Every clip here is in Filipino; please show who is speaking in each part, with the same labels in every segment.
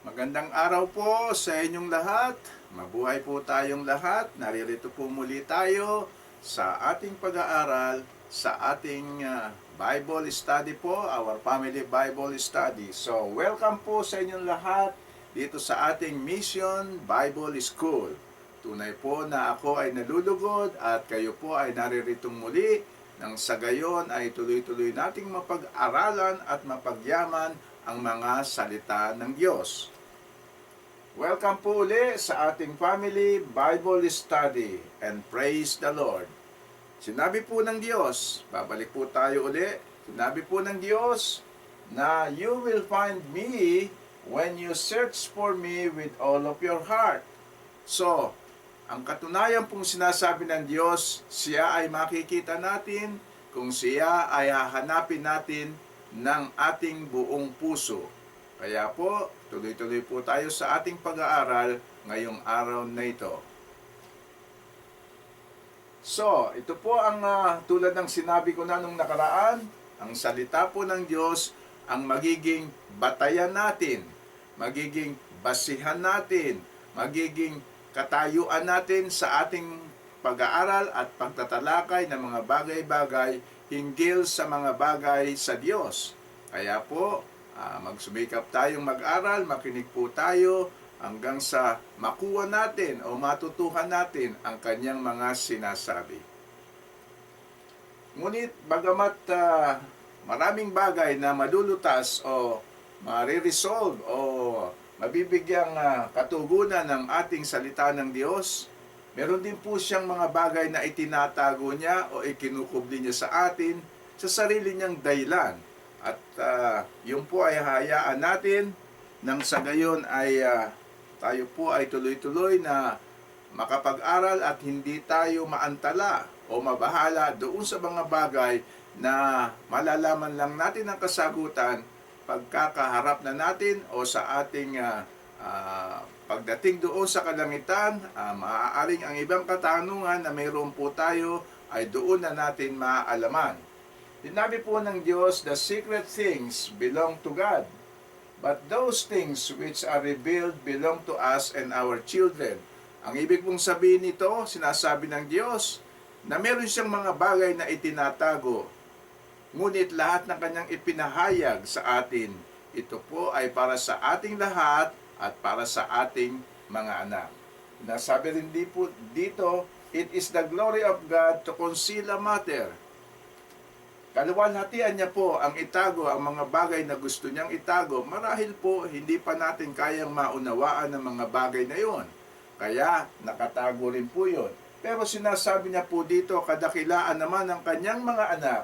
Speaker 1: Magandang araw po sa inyong lahat. Mabuhay po tayong lahat. Naririto po muli tayo sa ating pag-aaral, sa ating Bible study po, our family Bible study. So, welcome po sa inyong lahat dito sa ating Mission Bible School. Tunay po na ako ay nalulugod at kayo po ay nariritong muli nang sa gayon ay tuloy-tuloy nating mapag-aralan at mapagyaman ang mga salita ng Diyos. Welcome po uli sa ating family Bible study and praise the Lord. Sinabi po ng Diyos, babalik po tayo uli, sinabi po ng Diyos na you will find me when you search for me with all of your heart. So, ang katunayan pong sinasabi ng Diyos, siya ay makikita natin kung siya ay hahanapin natin ng ating buong puso. Kaya po, tuloy-tuloy po tayo sa ating pag-aaral ngayong araw na ito. So, ito po ang tulad ng sinabi ko na nung nakaraan, ang salita po ng Diyos ang magiging batayan natin, magiging basihan natin, magiging katayuan natin sa ating pag-aaral at pagtatalakay ng mga bagay-bagay hinggil sa mga bagay sa Diyos. Kaya po, magsumikap tayong mag-aral, makinig po tayo hanggang sa makuha natin o matutuhan natin ang kanyang mga sinasabi. Ngunit bagamat maraming bagay na malulutas o mariresolve o mabibigyang katugunan ng ating salita ng Diyos, meron din po siyang mga bagay na itinatago niya o ikinukubli niya sa atin sa sarili niyang dahilan. At yun po ay hayaan natin nang sa gayon ay tayo po ay tuloy-tuloy na makapag-aral at hindi tayo maantala o mabahala doon sa mga bagay na malalaman lang natin ang kasagutan pagkakaharap na natin o sa ating pagdating doon sa kalangitan. Maaaring ang ibang katanungan na mayroon po tayo ay doon na natin maaalaman. Sinabi po ng Diyos, the secret things belong to God, but those things which are revealed belong to us and our children. Ang ibig pong sabihin nito, sinasabi ng Diyos, na meron siyang mga bagay na itinatago, ngunit lahat ng kanyang ipinahayag sa atin, ito po ay para sa ating lahat at para sa ating mga anak. Nasabi rin dito, it is the glory of God to conceal a matter. Kaluwalhatian niya po ang itago, ang mga bagay na gusto niyang itago. Marahil po, hindi pa natin kayang maunawaan ang mga bagay na yon. Kaya, nakatago rin po yon. Pero sinasabi niya po dito, kadakilaan naman ng kanyang mga anak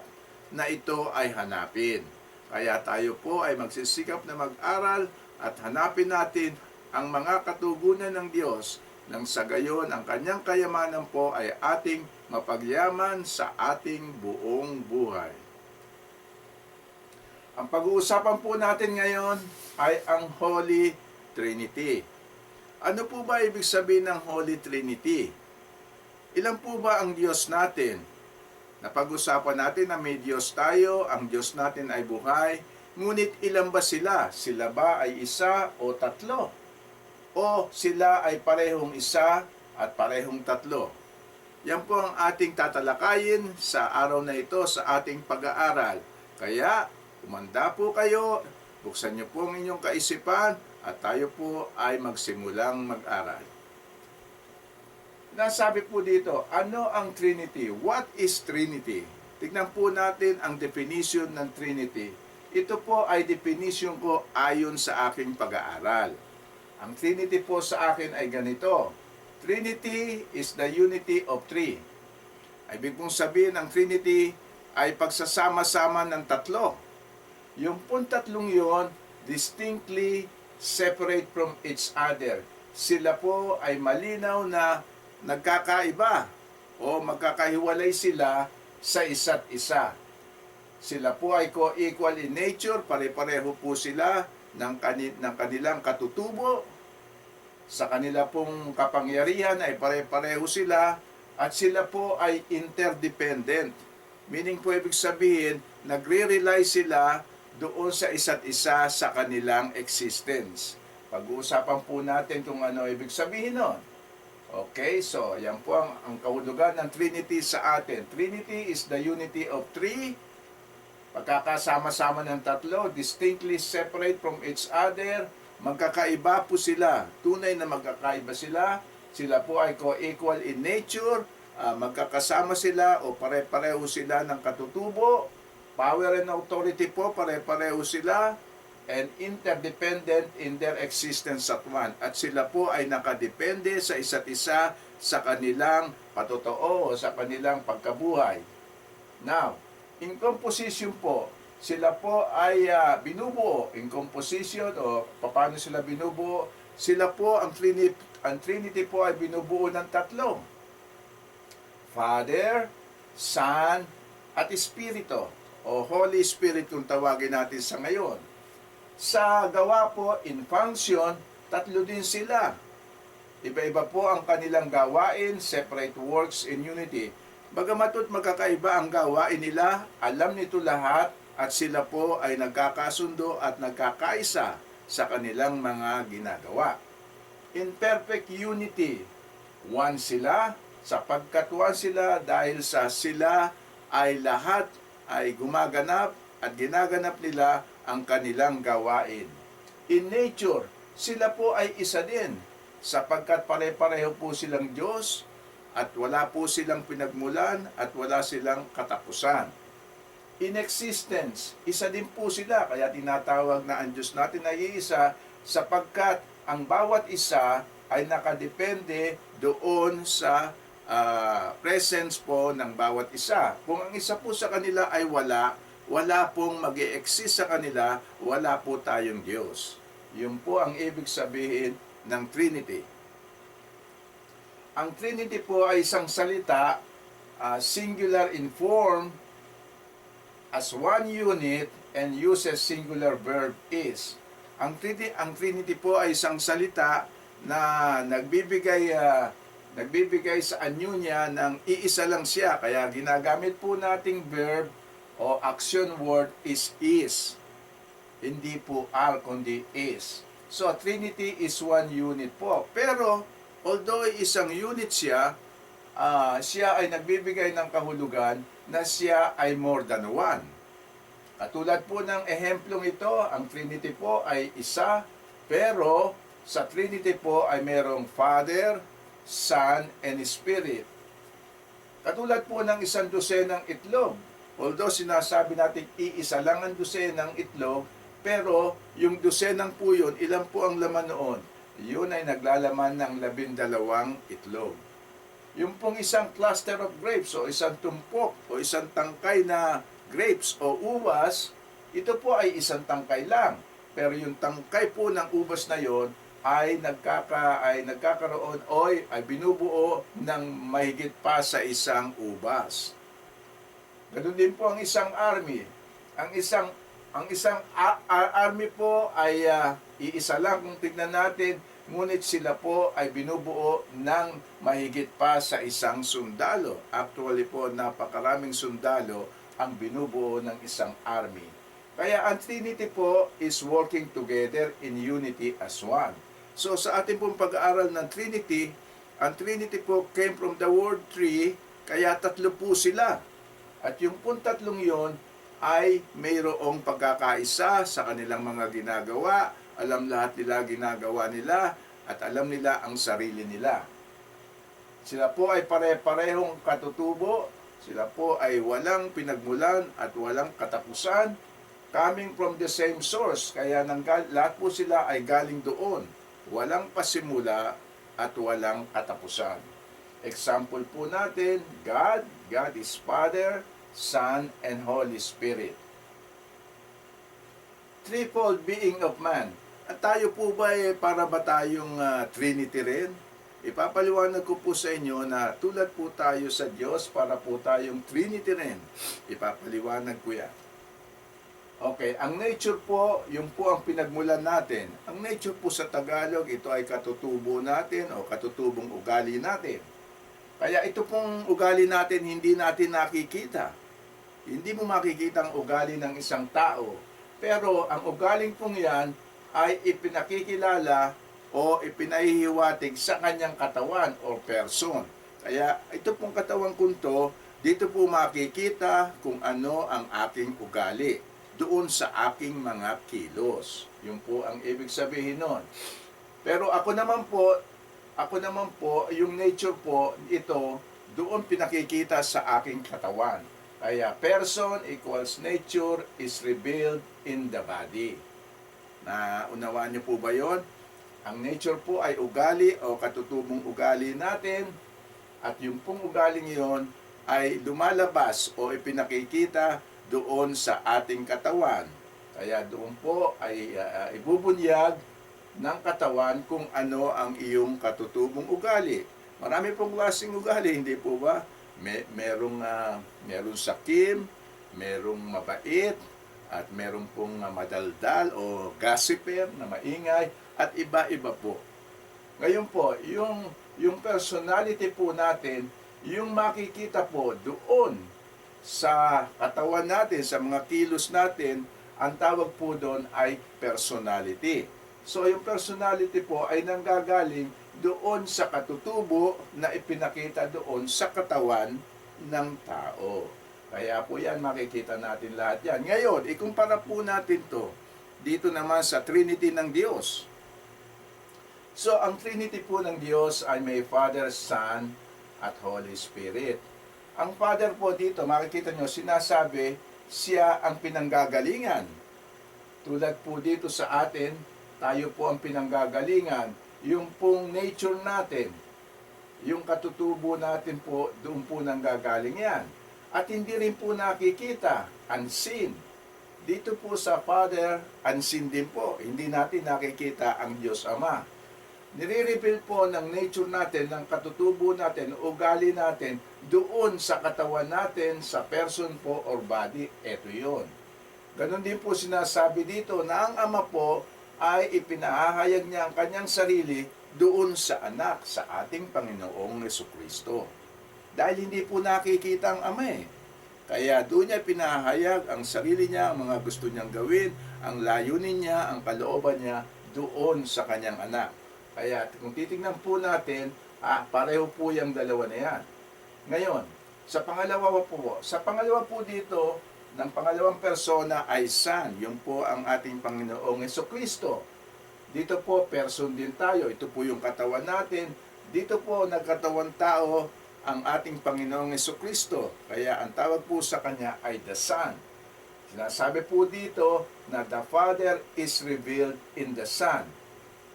Speaker 1: na ito ay hanapin. Kaya tayo po ay magsisikap na mag-aral at hanapin natin ang mga katugunan ng Diyos nang sa gayon ang kanyang kayamanan po ay ating mapagyaman sa ating buong buhay. Ang pag-uusapan po natin ngayon ay ang Holy Trinity. Ano po ba ibig sabihin ng Holy Trinity? Ilan po ba ang Diyos natin? Napag-usapan natin na may Diyos tayo, ang Diyos natin ay buhay, ngunit ilan ba sila? Sila ba ay isa o tatlo? O sila ay parehong isa at parehong tatlo? Yan po ang ating tatalakayin sa araw na ito sa ating pag-aaral. Kaya, umanda po kayo, buksan niyo po ang inyong kaisipan at tayo po ay magsimulang mag-aral. Nasabi po dito, ano ang Trinity? What is Trinity? Tignan po natin ang definition ng Trinity. Ito po ay definition ko ayon sa aking pag-aaral. Ang Trinity po sa akin ay ganito. Trinity is the unity of three. Ibig pong sabihin, ang Trinity ay pagsasama-sama ng tatlo. Yung pong tatlong yon, distinctly separate from each other. Sila po ay malinaw na nagkakaiba o magkakahiwalay sila sa isa't isa. Sila po ay co-equal in nature, pare-pareho po sila ng kanilang katutubo, sa kanila pong kapangyarihan ay pare-pareho sila, at sila po ay interdependent. Meaning po ibig sabihin, nagre-rely sila doon sa isa't isa sa kanilang existence. Pag-uusapan po natin kung ano ibig sabihin nun. Okay, so yan po ang kahulugan ng Trinity sa atin. Trinity is the unity of three, pagkakasama-sama ng tatlo, distinctly separate from each other, magkakaiba po sila, tunay na magkakaiba sila, sila po ay co-equal in nature, magkakasama sila o pare-pareho sila ng katutubo, power and authority po, pare-pareho sila, and interdependent in their existence at one. At sila po ay nakadepende sa isa't isa sa kanilang patotoo o sa kanilang pagkabuhay. Now, in composition po, sila po ay binubuo. In composition o paano sila binubuo? Sila po, ang Trinity po ay binubuo ng tatlo. Father, Son, at Espiritu o Holy Spirit kung tawagin natin sa ngayon. Sa gawa po, in function, tatlo din sila. Iba-iba po ang kanilang gawain, separate works in unity. Bagama't magkakaiba ang gawain nila, alam nito lahat, at sila po ay nagkakasundo at nagkakaisa sa kanilang mga ginagawa. In perfect unity, one sila, sapagkat one sila dahil sa sila ay lahat ay gumaganap at ginaganap nila ang kanilang gawain. In nature, sila po ay isa din, sapagkat pare-pareho po silang Diyos at wala po silang pinagmulan at wala silang katapusan. In existence, isa din po sila, kaya tinatawag na ang Diyos natin ay iisa, sapagkat ang bawat isa ay nakadepende doon sa presence po ng bawat isa. Kung ang isa po sa kanila ay wala pong mag-e-exist sa kanila, wala po tayong Diyos. Yun po ang ibig sabihin ng Trinity. Ang Trinity po ay isang salita, singular in form, as one unit, and uses singular verb is. Ang Trinity po ay isang salita na nagbibigay sa anyo niya ng iisa lang siya. Kaya ginagamit po nating verb o action word is. Hindi po are, kundi is. So, Trinity is one unit po. Pero, although isang unit siya, siya ay nagbibigay ng kahulugan na siya ay more than one. Katulad po ng ehemplong ito, ang Trinity po ay isa, pero sa Trinity po ay merong Father, Son, and Spirit. Katulad po ng isang dosenang itlog. Although sinasabi natin iisa lang ang dosenang itlog, pero yung dosenang po yun, ilan po ang laman noon? Yun ay naglalaman ng 12 itlog. Yung pong isang cluster of grapes o isang tumpok o isang tangkay na grapes o ubas, ito po ay isang tangkay lang. Pero yung tangkay po ng ubas na yon ay nagkakaroon o ay binubuo ng mahigit pa sa isang ubas. Ganun din po ang isang army. Ang isang army po ay iisa lang kung tignan natin, ngunit sila po ay binubuo ng mahigit pa sa isang sundalo. Actually po, napakaraming sundalo ang binubuo ng isang army. Kaya ang Trinity po is working together in unity as one. So sa ating pong pag-aaral ng Trinity, ang Trinity po came from the word three, kaya tatlo po sila. At yung pong tatlong yon ay mayroong pagkakaisa sa kanilang mga ginagawa, alam lahat nila ginagawa nila, at alam nila ang sarili nila. Sila po ay pare-parehong katutubo, sila po ay walang pinagmulan at walang katapusan, coming from the same source, kaya lahat po sila ay galing doon, walang pasimula at walang katapusan. Example po natin, God is Father, Son, and Holy Spirit. Threefold being of man. At tayo po ba para ba tayong Trinity rin? Ipapaliwanag ko po sa inyo na tulad po tayo sa Diyos, para po tayong Trinity rin. Ipapaliwanag ko yan. Okay, ang nature po, yung po ang pinagmulan natin. Ang nature po sa Tagalog, ito ay katutubo natin o katutubong ugali natin. Kaya ito pong ugali natin, hindi natin nakikita. Hindi mo makikita ang ugali ng isang tao. Pero ang ugaling pong yan ay ipinakikilala o ipinahihiwatig sa kanyang katawan o person. Kaya ito pong katawan kong to, dito po makikita kung ano ang aking ugali doon sa aking mga kilos. Yun po ang ibig sabihin nun. Pero ako naman po, yung nature po, ito, doon pinakikita sa aking katawan. Kaya person equals nature is revealed in the body. Na unawaan niyo po ba yon? Ang nature po ay ugali o katutubong ugali natin, at yung pong ugaling yon ay lumalabas o ipinakikita doon sa ating katawan. Kaya doon po ay ibubunyag ng katawan kung ano ang iyong katutubong ugali. Marami pong klaseng ugali, hindi po ba? Merong sakim, merong mabait, at meron pong madaldal o gossiper na maingay, at iba-iba po. Ngayon po, yung personality po natin, yung makikita po doon sa katawan natin, sa mga kilos natin, ang tawag po doon ay personality. So yung personality po ay nanggagaling doon sa katutubo na ipinakita doon sa katawan ng tao. Kaya po yan, makikita natin lahat yan. Ngayon, ikumpara po natin to dito naman sa Trinity ng Diyos. So, ang Trinity po ng Diyos ay may Father, Son, at Holy Spirit. Ang Father po dito, makikita nyo, sinasabi, siya ang pinanggagalingan. Tulad po dito sa atin, tayo po ang pinanggagalingan. Yung pong nature natin, yung katutubo natin po, doon po nanggagaling yan. At hindi rin po nakikita, unseen. Dito po sa Father, unseen din po. Hindi natin nakikita ang Diyos Ama. Nire-reveal po ng nature natin, ng katutubo natin, ugali natin, doon sa katawan natin, sa person po or body. Ito yun. Ganon din po sinasabi dito na ang Ama po ay ipinahahayag niya ang kanyang sarili doon sa anak, sa ating Panginoong Jesucristo. Dahil hindi po nakikita ang Ama eh. Kaya doon niya pinahayag ang sarili niya, ang mga gusto niyang gawin, ang layunin niya, ang kalooban niya doon sa kanyang anak. Kaya kung titingnan po natin, pareho po yung dalawa na yan. Ngayon, sa pangalawa po dito, ng pangalawang persona ay Son. Yun po ang ating Panginoong Jesucristo. Dito po, person din tayo. Ito po yung katawan natin. Dito po, nagkatawan tao ang ating Panginoong Jesucristo. Kaya ang tawag po sa Kanya ay the Son. Sinasabi po dito na the Father is revealed in the Son.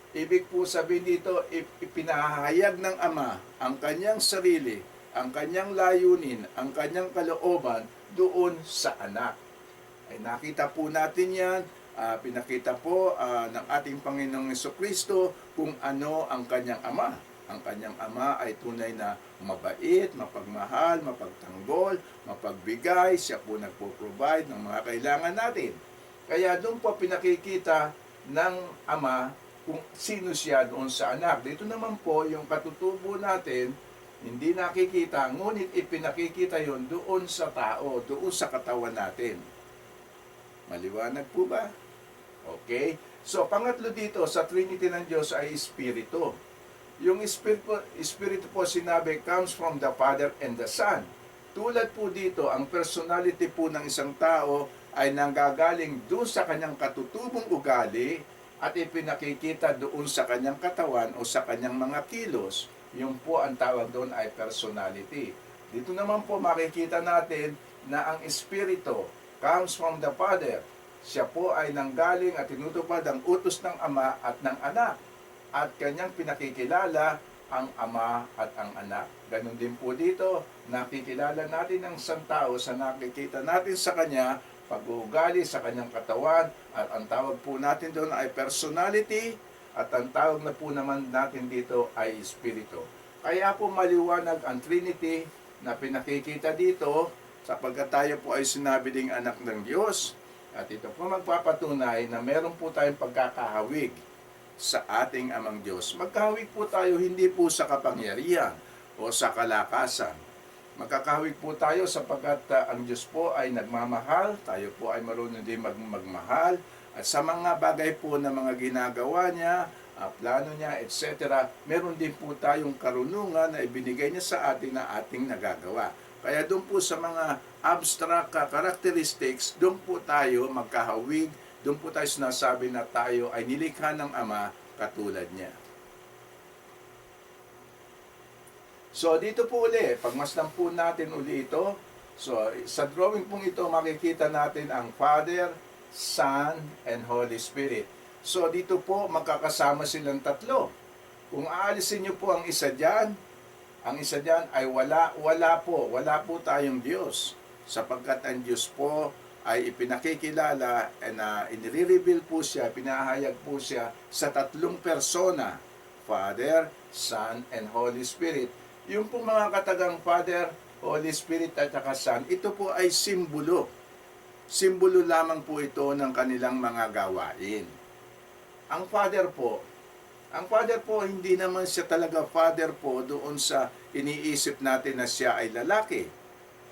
Speaker 1: Ibig po sabihin dito, ipinahayag ng Ama ang kanyang sarili, ang kanyang layunin, ang kanyang kalooban doon sa anak. Ay nakita po natin yan, pinakita po ng ating Panginoong Jesucristo kung ano ang kanyang Ama. Ang kanyang Ama ay tunay na mabait, mapagmahal, mapagtanggol, mapagbigay. Siya po nagpo-provide ng mga kailangan natin. Kaya doon po pinakikita ng Ama kung sino siya doon sa anak. Dito naman po, yung katutubo natin, hindi nakikita, ngunit ipinakikita yon doon sa tao, doon sa katawan natin. Maliwanag po ba? Okay? So, pangatlo dito, sa Trinity ng Diyos ay Espiritu. Yung Espiritu po sinabi, comes from the Father and the Son. Tulad po dito, ang personality po ng isang tao ay nanggagaling doon sa kanyang katutubong ugali, at ipinakikita doon sa kanyang katawan o sa kanyang mga kilos. Yung po ang tawag doon ay personality. Dito naman po makikita natin na ang Espiritu comes from the Father. Siya po ay nanggaling at tinutupad ang utos ng Ama at ng Anak. At kanyang pinakikilala ang Ama at ang Anak. Ganon din po dito, nakikilala natin ang isang tao sa nakikita natin sa kanya, pag-uugali sa kanyang katawan, at ang tawag po natin doon ay personality, at ang tawag na po naman natin dito ay Espiritu. Kaya po maliwanag ang Trinity na pinakikita dito, sapagkat tayo po ay sinabi ding anak ng Diyos, at ito po magpapatunay na meron po tayong pagkakahawig sa ating Amang Diyos. Magkahawig po tayo hindi po sa kapangyarihan o sa kalakasan. Magkakahawig po tayo sapagkat ang Diyos po ay nagmamahal, tayo po ay marunong din magmahal, At sa mga bagay po na mga ginagawa niya, plano niya, etc., meron din po tayong karunungan na ibinigay niya sa atin na ating nagagawa. Kaya doon po sa mga abstract characteristics, doon po tayo magkahawig, doon po tayo sinasabi na tayo ay nilikha ng Ama katulad niya. So dito po uli, pagmasdan po natin uli ito. So sa drawing pong ito, makikita natin ang Father, Son, and Holy Spirit. So dito po magkakasama silang tatlo. Kung aalisin niyo po ang isa dyan ay wala po tayong Diyos. Sapagkat ang Diyos po ay ipinakikilala na inire-reveal po siya, pinahayag po siya sa tatlong persona, Father, Son, and Holy Spirit. Yung pong mga katagang Father, Holy Spirit at saka Son, ito po ay simbolo. Simbolo lamang po ito ng kanilang mga gawain. Ang Father po, hindi naman siya talaga Father po doon sa iniisip natin na siya ay lalaki.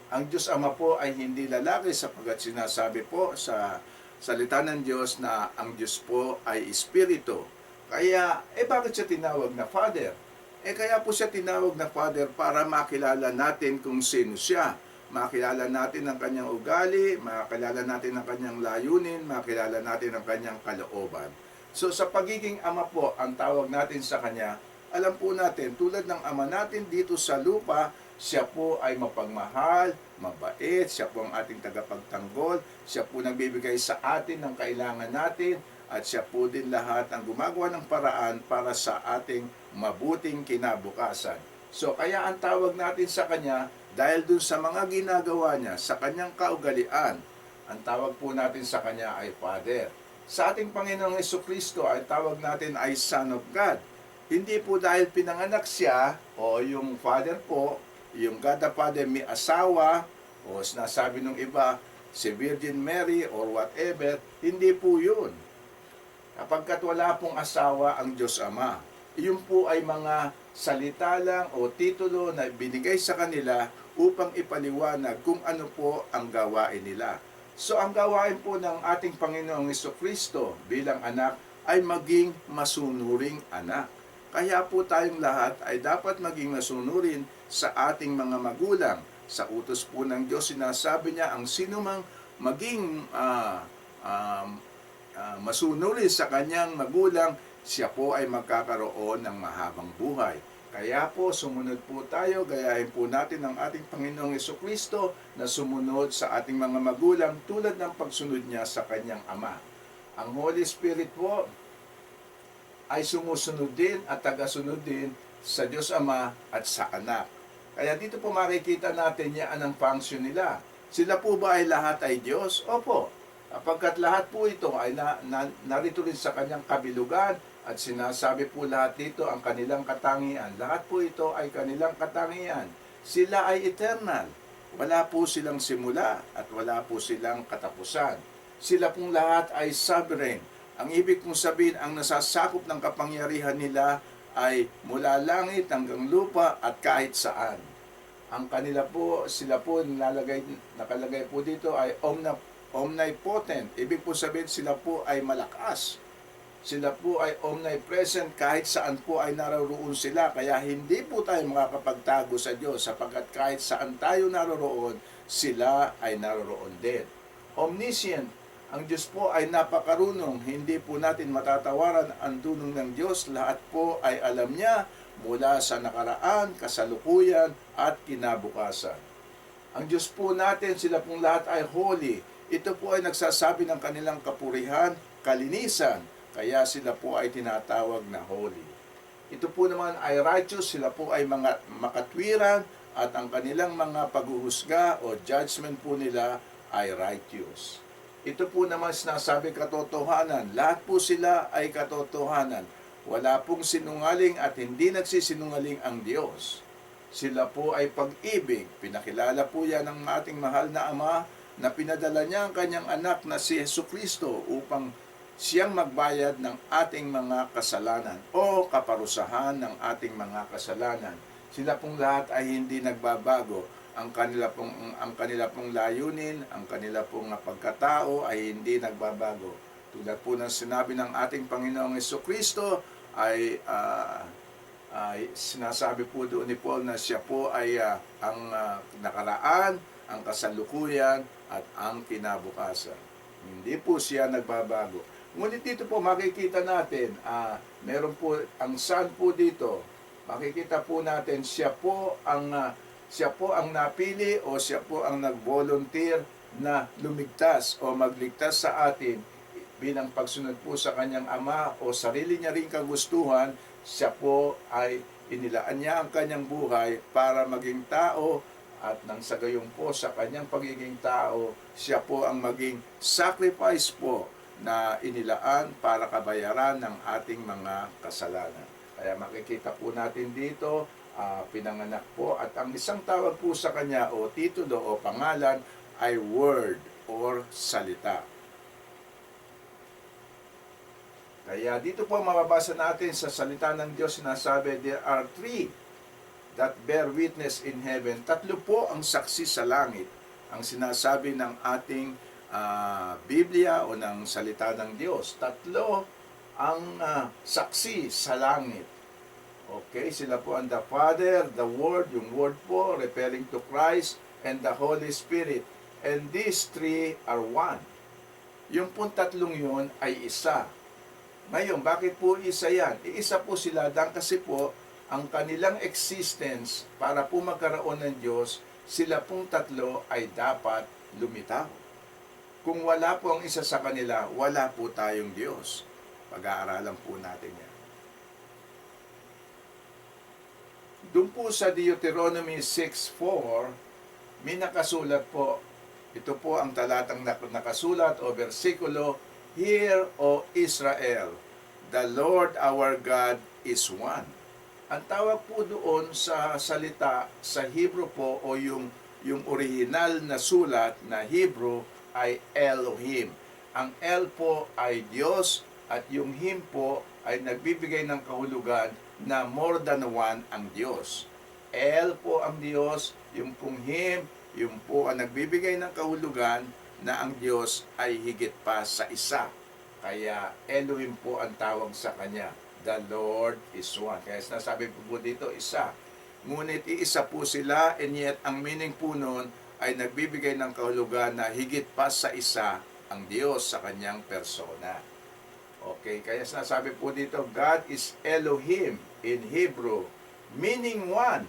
Speaker 1: Ang Diyos Ama po ay hindi lalaki sapagkat sinasabi po sa salita ng Diyos na ang Diyos po ay Espiritu. Kaya, bakit siya tinawag na Father? Kaya po siya tinawag na Father para makilala natin kung sino siya. Makilala natin ang kanyang ugali, makilala natin ang kanyang layunin, makilala natin ang kanyang kalooban. So sa pagiging Ama po, ang tawag natin sa kanya, alam po natin, tulad ng Ama natin dito sa lupa, siya po ay mapagmahal, mabait, siya po ang ating tagapagtanggol, siya po nagbibigay sa atin ng kailangan natin, at siya po din lahat ang gumagawa ng paraan para sa ating mabuting kinabukasan. So kaya ang tawag natin sa kanya, dahil dun sa mga ginagawa niya, sa kanyang kaugalian, ang tawag po natin sa kanya ay Father. Sa ating Panginoong Jesucristo, ay tawag natin ay Son of God. Hindi po dahil pinanganak siya, o yung Father po, yung God the Father may asawa, o sinasabi ng iba, si Virgin Mary or whatever, hindi po yun. Kapagkat wala pong asawa ang Diyos Ama. Iyon po ay mga salita lang o titulo na binigay sa kanila upang ipaliwanag kung ano po ang gawain nila. So ang gawain po ng ating Panginoong Jesucristo bilang anak ay maging masunuring anak. Kaya po tayong lahat ay dapat maging masunurin sa ating mga magulang. Sa utos po ng Diyos, sinasabi niya ang sinumang maging masunurin sa kanyang magulang, siya po ay magkakaroon ng mahabang buhay. Kaya po, sumunod po tayo, gayahin po natin ang ating Panginoong Jesucristo na sumunod sa ating mga magulang tulad ng pagsunod niya sa kanyang Ama. Ang Holy Spirit po ay sumusunod din at tagasunod din sa Diyos Ama at sa Anak. Kaya dito po makikita natin yan ang function nila. Sila po ba ay lahat ay Diyos? Opo. Pagkat lahat po ito ay narito rin sa kanyang kabilugan at sinasabi po lahat dito ang kanilang katangian. Lahat po ito ay kanilang katangian. Sila ay eternal. Wala po silang simula at wala po silang katapusan. Sila pong lahat ay sovereign. Ang ibig kong sabihin, ang nasasakop ng kapangyarihan nila ay mula langit hanggang lupa at kahit saan. Ang kanila po, sila po nakalagay po dito ay omnipotent. Ibig po sabihin, sila po ay malakas. Sila po ay omnipresent, kahit saan po ay naroon sila. Kaya hindi po tayo makakapagtago sa Diyos sapagkat kahit saan tayo naroon, sila ay naroon din. Omniscient, ang Diyos po ay napakarunong. Hindi po natin matatawaran ang dunong ng Diyos. Lahat po ay alam niya mula sa nakaraan, kasalukuyan at kinabukasan. Ang Diyos po natin, sila pong lahat ay holy. Ito po ay nagsasabi ng kanilang kapurihan, kalinisan, kaya sila po ay tinatawag na holy. Ito po naman ay righteous, sila po ay mga makatwiran at ang kanilang mga paghuhusga o judgment po nila ay righteous. Ito po naman sinasabi katotohanan, lahat po sila ay katotohanan. Wala pong sinungaling at hindi nagsisinungaling ang Diyos. Sila po ay pag-ibig. Pinakilala po yan ng ating mahal na Ama na pinadala niya ang kanyang anak na si Jesucristo upang siyang magbayad ng ating mga kasalanan o kaparusahan ng ating mga kasalanan. Sila pong lahat ay hindi nagbabago. Ang kanila pong layunin, ang kanila pong pagkatao ay hindi nagbabago. Tulad po ng sinabi ng ating Panginoong Jesucristo ay sinasabi po doon ni Paul na siya po ay ang nakaraan, ang kasalukuyan, at ang kinabukasan. Hindi po siya nagbabago. Ngunit dito po makikita natin, meron po ang Son po dito. Makikita po natin siya po ang napili o siya po ang nag-volunteer na lumigtas o magligtas sa atin bilang pagsunod po sa kanyang ama o sarili niya ring kagustuhan. Siya po ay inilaan niya ang kanyang buhay para maging tao, at nang sa gayon po sa kanyang pagiging tao, siya po ang maging sacrifice po na inilaan para kabayaran ng ating mga kasalanan. Kaya makikita po natin dito, pinanganak po, at ang isang tawag po sa kanya o titulo o pangalan ay word or salita. Kaya dito po mababasa natin sa salita ng Diyos, sinasabi, there are three that bear witness in heaven. Tatlo po ang saksi sa langit. Ang sinasabi ng ating Biblia o ng salita ng Diyos. Tatlo ang saksi sa langit. Okay, sila po ang the Father, the Word, yung Word po, referring to Christ, and the Holy Spirit. And these three are one. Yung pong tatlong yun ay isa. Ngayon, bakit po isa yan? Iisa po sila dahil kasi po, ang kanilang existence para po magkaroon ng Diyos, sila pong tatlo ay dapat lumitaw. Kung wala po ang isa sa kanila, wala po tayong Diyos. Pag-aaralan po natin yan. Doon po sa Deuteronomy 6:4, may nakasulat po. Ito po ang talatang nakasulat o versikulo, Hear, O Israel, the Lord our God is one. Ang tawag po doon sa salita sa Hebrew po o yung original na sulat na Hebrew ay Elohim. Ang El po ay Diyos at yung Him po ay nagbibigay ng kahulugan na more than one ang Diyos. El po ang Diyos, yung pong Him, yung po ang nagbibigay ng kahulugan na ang Diyos ay higit pa sa isa. Kaya Elohim po ang tawag sa Kanya. The Lord is one. Kaya sinasabi po dito, isa. Ngunit iisa po sila, and yet ang meaning po nun ay nagbibigay ng kahulugan na higit pa sa isa ang Diyos sa kanyang persona. Okay, kaya sinasabi po dito, God is Elohim in Hebrew, meaning one,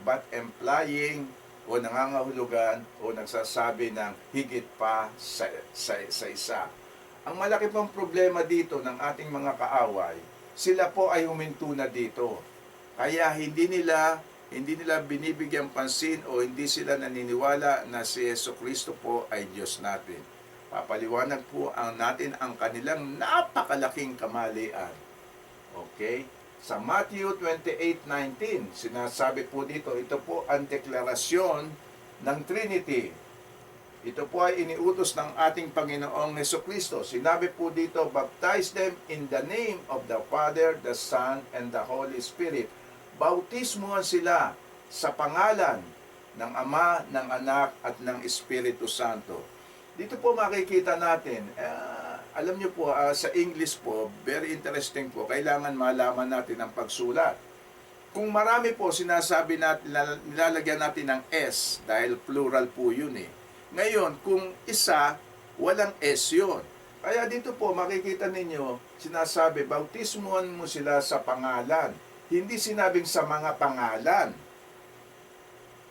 Speaker 1: but implying o nangangahulugan o nagsasabi ng higit pa sa isa. Ang malaki pong problema dito ng ating mga kaaway, sila po ay huminto na dito. Kaya hindi nila binibigyang pansin o hindi sila naniniwala na si Jesucristo po ay Diyos natin. Papaliwanag po natin ang kanilang napakalaking kamalian. Okay? Sa Matthew 28:19, sinasabi po dito, ito po ang deklarasyon ng Trinity. Ito po ay iniutos ng ating Panginoong Jesucristo. Sinabi po dito, baptize them in the name of the Father, the Son, and the Holy Spirit. Bautismuhan sila sa pangalan ng Ama, ng Anak, at ng Espiritu Santo. Dito po makikita natin, alam niyo po, sa English po, very interesting po, kailangan malaman natin ang pagsulat. Kung marami po, sinasabi natin, nilalagyan natin ng S, dahil plural po yun eh. Ngayon, kung isa, walang S yun. Kaya dito po, makikita ninyo, sinasabi, bautismuhan mo sila sa pangalan. Hindi sinabing sa mga pangalan.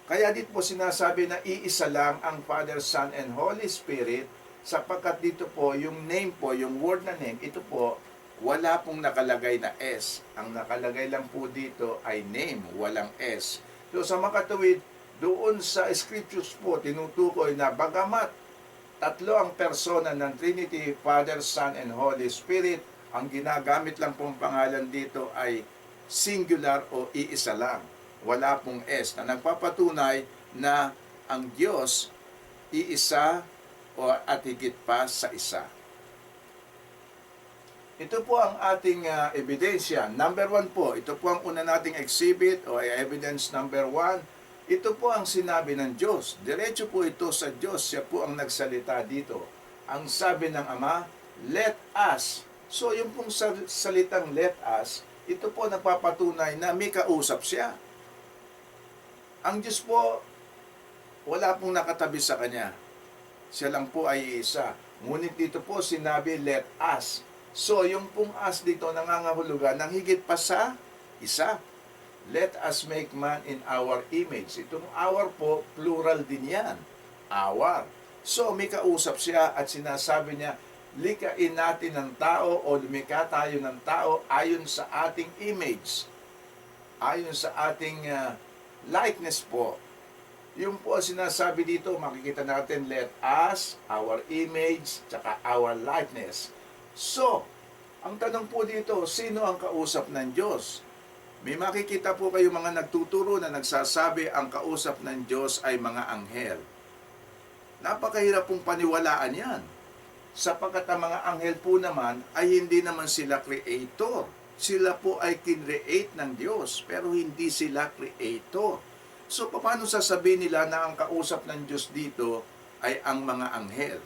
Speaker 1: Kaya dito po sinasabi na iisa lang ang Father, Son, and Holy Spirit, sapagkat dito po, yung name po, yung word na name, ito po, wala pong nakalagay na S. Ang nakalagay lang po dito ay name, walang S. So sa makatuwid, doon sa scriptures po, tinutukoy na bagamat tatlo ang persona ng Trinity, Father, Son, and Holy Spirit, ang ginagamit lang pong pangalan dito ay singular o iisa lang. Wala pong S na nagpapatunay na ang Diyos iisa o at higit pa sa isa. Ito po ang ating ebidensya. Number 1 po, ito po ang una nating exhibit o evidence number 1. Ito po ang sinabi ng Diyos. Diretso po ito sa Diyos. Siya po ang nagsalita dito. Ang sabi ng Ama, let us. So yung pong salitang let us, ito po nagpapatunay na may kausap siya. Ang Diyos po, wala pong nakatabi sa Kanya. Siya lang po ay isa. Ngunit dito po sinabi, let us. So yung pong us dito nangangahulugan ng higit pa sa isa. Let us make man in our image. Itong our po, plural din yan. Our. So may kausap siya at sinasabi niya, likain natin ng tao o lumikha tayo ng tao ayon sa ating image. Ayon sa ating likeness po. Yung po sinasabi dito, makikita natin, let us, our image, tsaka our likeness. So, ang tanong po dito, sino ang kausap ng Diyos? May makikita po kayo mga nagtuturo na nagsasabi ang kausap ng Diyos ay mga anghel. Napakahirap pong paniwalaan yan. Sapagkat ang mga anghel po naman ay hindi naman sila creator. Sila po ay kinreate ng Diyos, pero hindi sila creator. So, paano sasabihin nila na ang kausap ng Diyos dito ay ang mga anghel?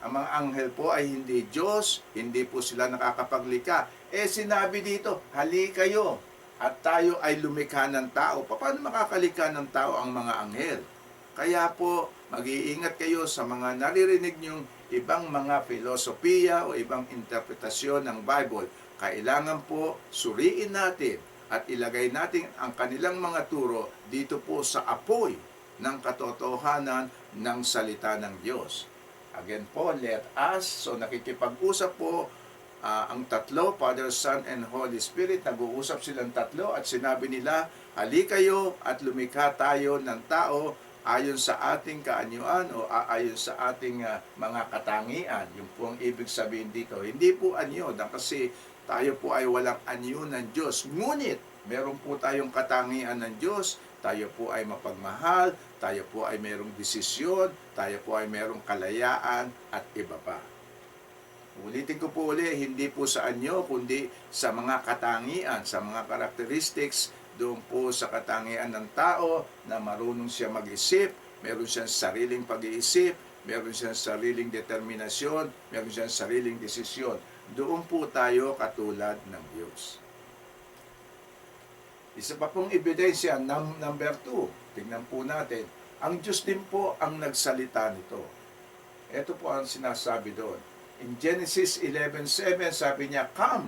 Speaker 1: Ang mga anghel po ay hindi Diyos, hindi po sila nakakapaglikha. Sinabi dito, hali kayo at tayo ay lumikha ng tao. Paano makakalikha ng tao ang mga anghel? Kaya po, mag-iingat kayo sa mga naririnig niyong ibang mga filosofiya o ibang interpretasyon ng Bible. Kailangan po suriin natin at ilagay natin ang kanilang mga turo dito po sa apoy ng katotohanan ng salita ng Diyos. Again po, let us. So nakikipag-usap po ang tatlo, Father, Son, and Holy Spirit. Nag-uusap silang tatlo at sinabi nila, hali kayo at lumikha tayo ng tao ayon sa ating kaanyuan o ayon sa ating mga katangian. Yung po ang ibig sabihin dito. Hindi po anyo, kasi tayo po ay walang anyo ng Diyos. Ngunit, meron po tayong katangian ng Diyos. Tayo po ay mapagmahal. Tayo po ay merong desisyon. Tayo po ay merong kalayaan at iba pa. Ulitin ko po hindi po sa anyo, kundi sa mga katangian, sa mga characteristics doon po sa katangian ng tao na marunong siya mag-isip, meron siyang sariling pag-iisip, meron siyang sariling determinasyon, meron siyang sariling desisyon. Doon po tayo katulad ng Diyos. Isa pa pong ebidensya, number 2, tingnan po natin, ang Diyos din po ang nagsalita nito. Ito po ang sinasabi doon. In Genesis 11:7, sabi niya, come,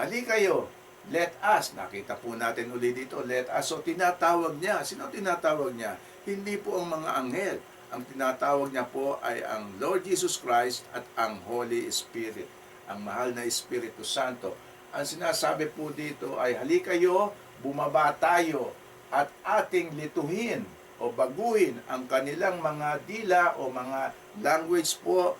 Speaker 1: hali kayo, let us. Nakita po natin ulit dito, let us. So tinatawag niya. Sino tinatawag niya? Hindi po ang mga anghel. Ang tinatawag niya po ay ang Lord Jesus Christ at ang Holy Spirit, ang mahal na Espiritu Santo. Ang sinasabi po dito ay, hali kayo, bumaba tayo at ating lituhin o baguhin ang kanilang mga dila o mga language po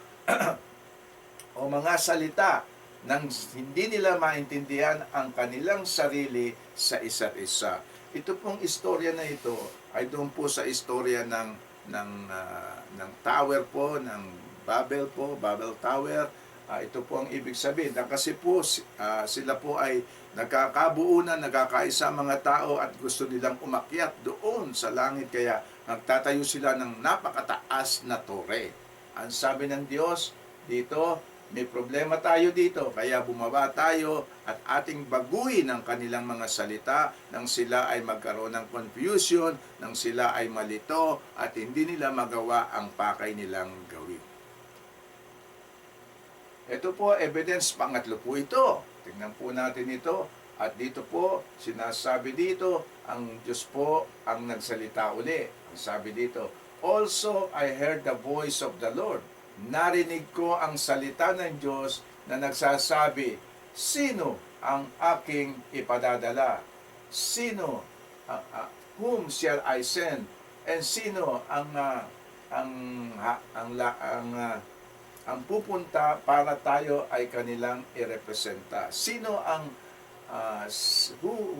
Speaker 1: o mga salita nang hindi nila maintindihan ang kanilang sarili sa isa't isa. Ito pong istorya na ito ay doon po sa istorya ng tower po, ng Babel po, Babel Tower. Ito po ang ibig sabihin. Kasi po sila po ay nagkakabuunan, nagkakaisa mga tao at gusto nilang umakyat doon sa langit. Kaya nagtatayo sila ng napakataas na tore. Ang sabi ng Diyos dito, may problema tayo dito, kaya bumaba tayo at ating baguhin ang kanilang mga salita nang sila ay magkaroon ng confusion, nang sila ay malito at hindi nila magawa ang pakay nilang gawin. Ito po, evidence pangatlo po ito. Tingnan po natin ito. At dito po, sinasabi dito, ang Diyos po ang nagsalita uli. Ang sabi dito, also I heard the voice of the Lord. Narinig ko ang salita ng Diyos na nagsasabi, sino ang aking ipadadala? Sino, whom shall I send? And sino ang pupunta para tayo ay kanilang irepresenta? Sino ang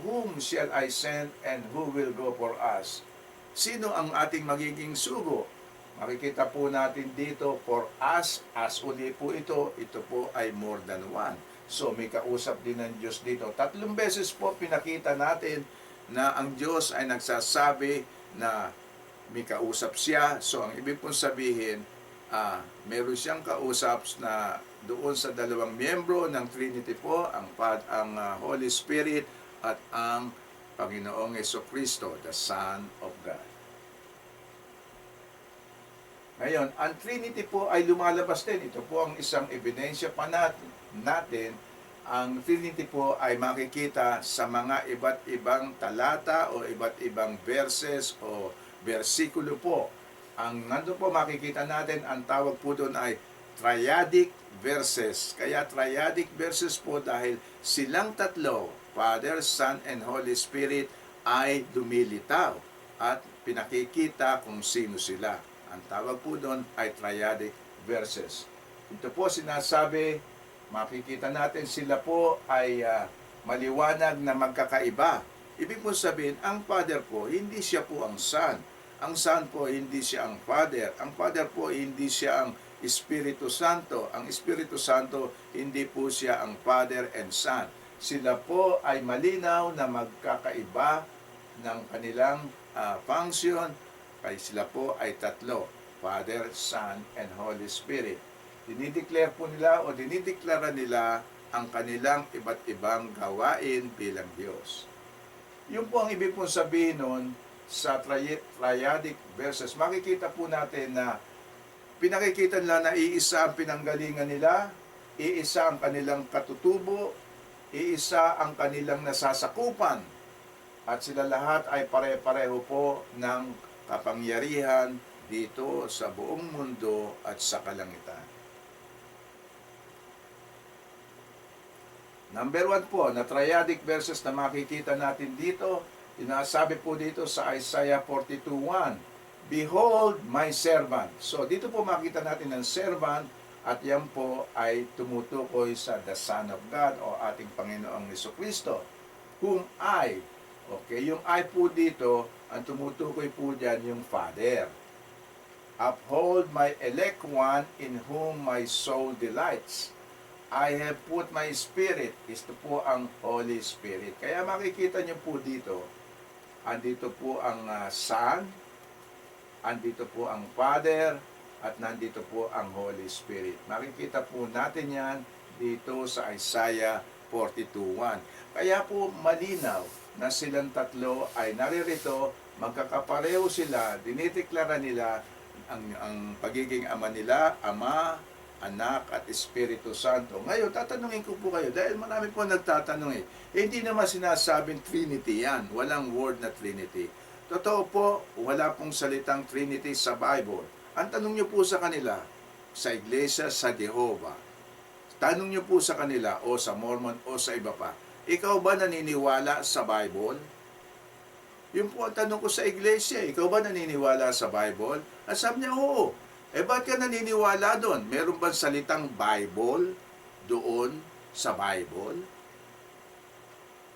Speaker 1: whom shall I send and who will go for us? Sino ang ating magiging sugo? Makikita po natin dito, for us, as uli po ito po ay more than one. So may kausap din ng Diyos dito. 3 beses po pinakita natin na ang Diyos ay nagsasabi na may kausap siya. So ang ibig pong sabihin, meron siyang kausap na doon sa dalawang miyembro ng Trinity po, ang Holy Spirit at ang Panginoong Jesucristo, the Son of God. Ngayon, ang Trinity po ay lumalabas din. Ito po ang isang ebidensya pa natin. Ang Trinity po ay makikita sa mga iba't ibang talata o iba't ibang verses o versikulo po. Ang nandun po makikita natin, ang tawag po doon ay triadic verses. Kaya triadic verses po dahil silang tatlo, Father, Son, and Holy Spirit, ay lumilitaw at pinakikita kung sino sila. Ang tawag po doon ay triadic verses. Ito po sinasabi, makikita natin sila po ay maliwanag na magkakaiba. Ibig po sabihin, ang Father po, hindi siya po ang Son. Ang Son po, hindi siya ang Father. Ang Father po, hindi siya ang Espiritu Santo. Ang Espiritu Santo, hindi po siya ang Father and Son. Sila po ay malinaw na magkakaiba ng kanilang function. Kaya sila po ay tatlo, Father, Son, and Holy Spirit. Dinideclare po nila o dinideklara nila ang kanilang iba't ibang gawain bilang Diyos. Yun po ang ibig pong sabihin nun sa triadic verses. Makikita po natin na pinakikita nila na iisa ang pinanggalingan nila, iisa ang kanilang katutubo, iisa ang kanilang nasasakupan, at sila lahat ay pare-pareho po ng kapangyarihan dito sa buong mundo at sa kalangitan. Number 1 po, na triadic verses na makikita natin dito, sinasabi po dito sa Isaiah 42:1, Behold my servant. So dito po makita natin ang servant at yan po ay tumutukoy sa the Son of God o ating Panginoong Jesucristo, whom I, okay, yung I po dito, ang tumutukoy po dyan yung Father. Uphold my elect one in whom my soul delights. I have put my spirit. Ito po ang Holy Spirit. Kaya makikita nyo po dito, andito po ang Son, andito po ang Father, at nandito po ang Holy Spirit. Makikita po natin yan dito sa Isaiah 42:1. Kaya po malinaw na silang tatlo ay naririto, magkakapareho sila, dinideklara nila ang pagiging ama nila, Ama, Anak, at Espiritu Santo. Ngayon, tatanungin ko po kayo, dahil marami po nagtatanong hindi naman sinasabing Trinity yan. Walang word na Trinity. Totoo po, wala pong salitang Trinity sa Bible. Ang tanong nyo po sa kanila, sa Iglesia, sa Jehovah, tanong nyo po sa kanila, o sa Mormon, o sa iba pa, ikaw ba naniniwala sa Bible? Yung po ang tanong ko sa iglesia, ikaw ba naniniwala sa Bible? At sabi niya, oo. Bakit ka naniniwala doon? Meron ba salitang Bible doon sa Bible?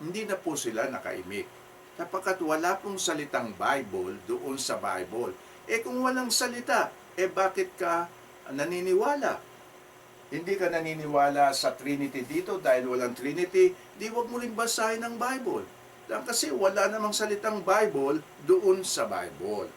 Speaker 1: Hindi na po sila nakaimik. Sapagkat wala pong salitang Bible doon sa Bible. Kung walang salita, bakit ka naniniwala? Hindi ka naniniwala sa Trinity dito dahil walang Trinity, di wag mo rin basahin ang Bible. Kasi wala namang salitang Bible doon sa Bible.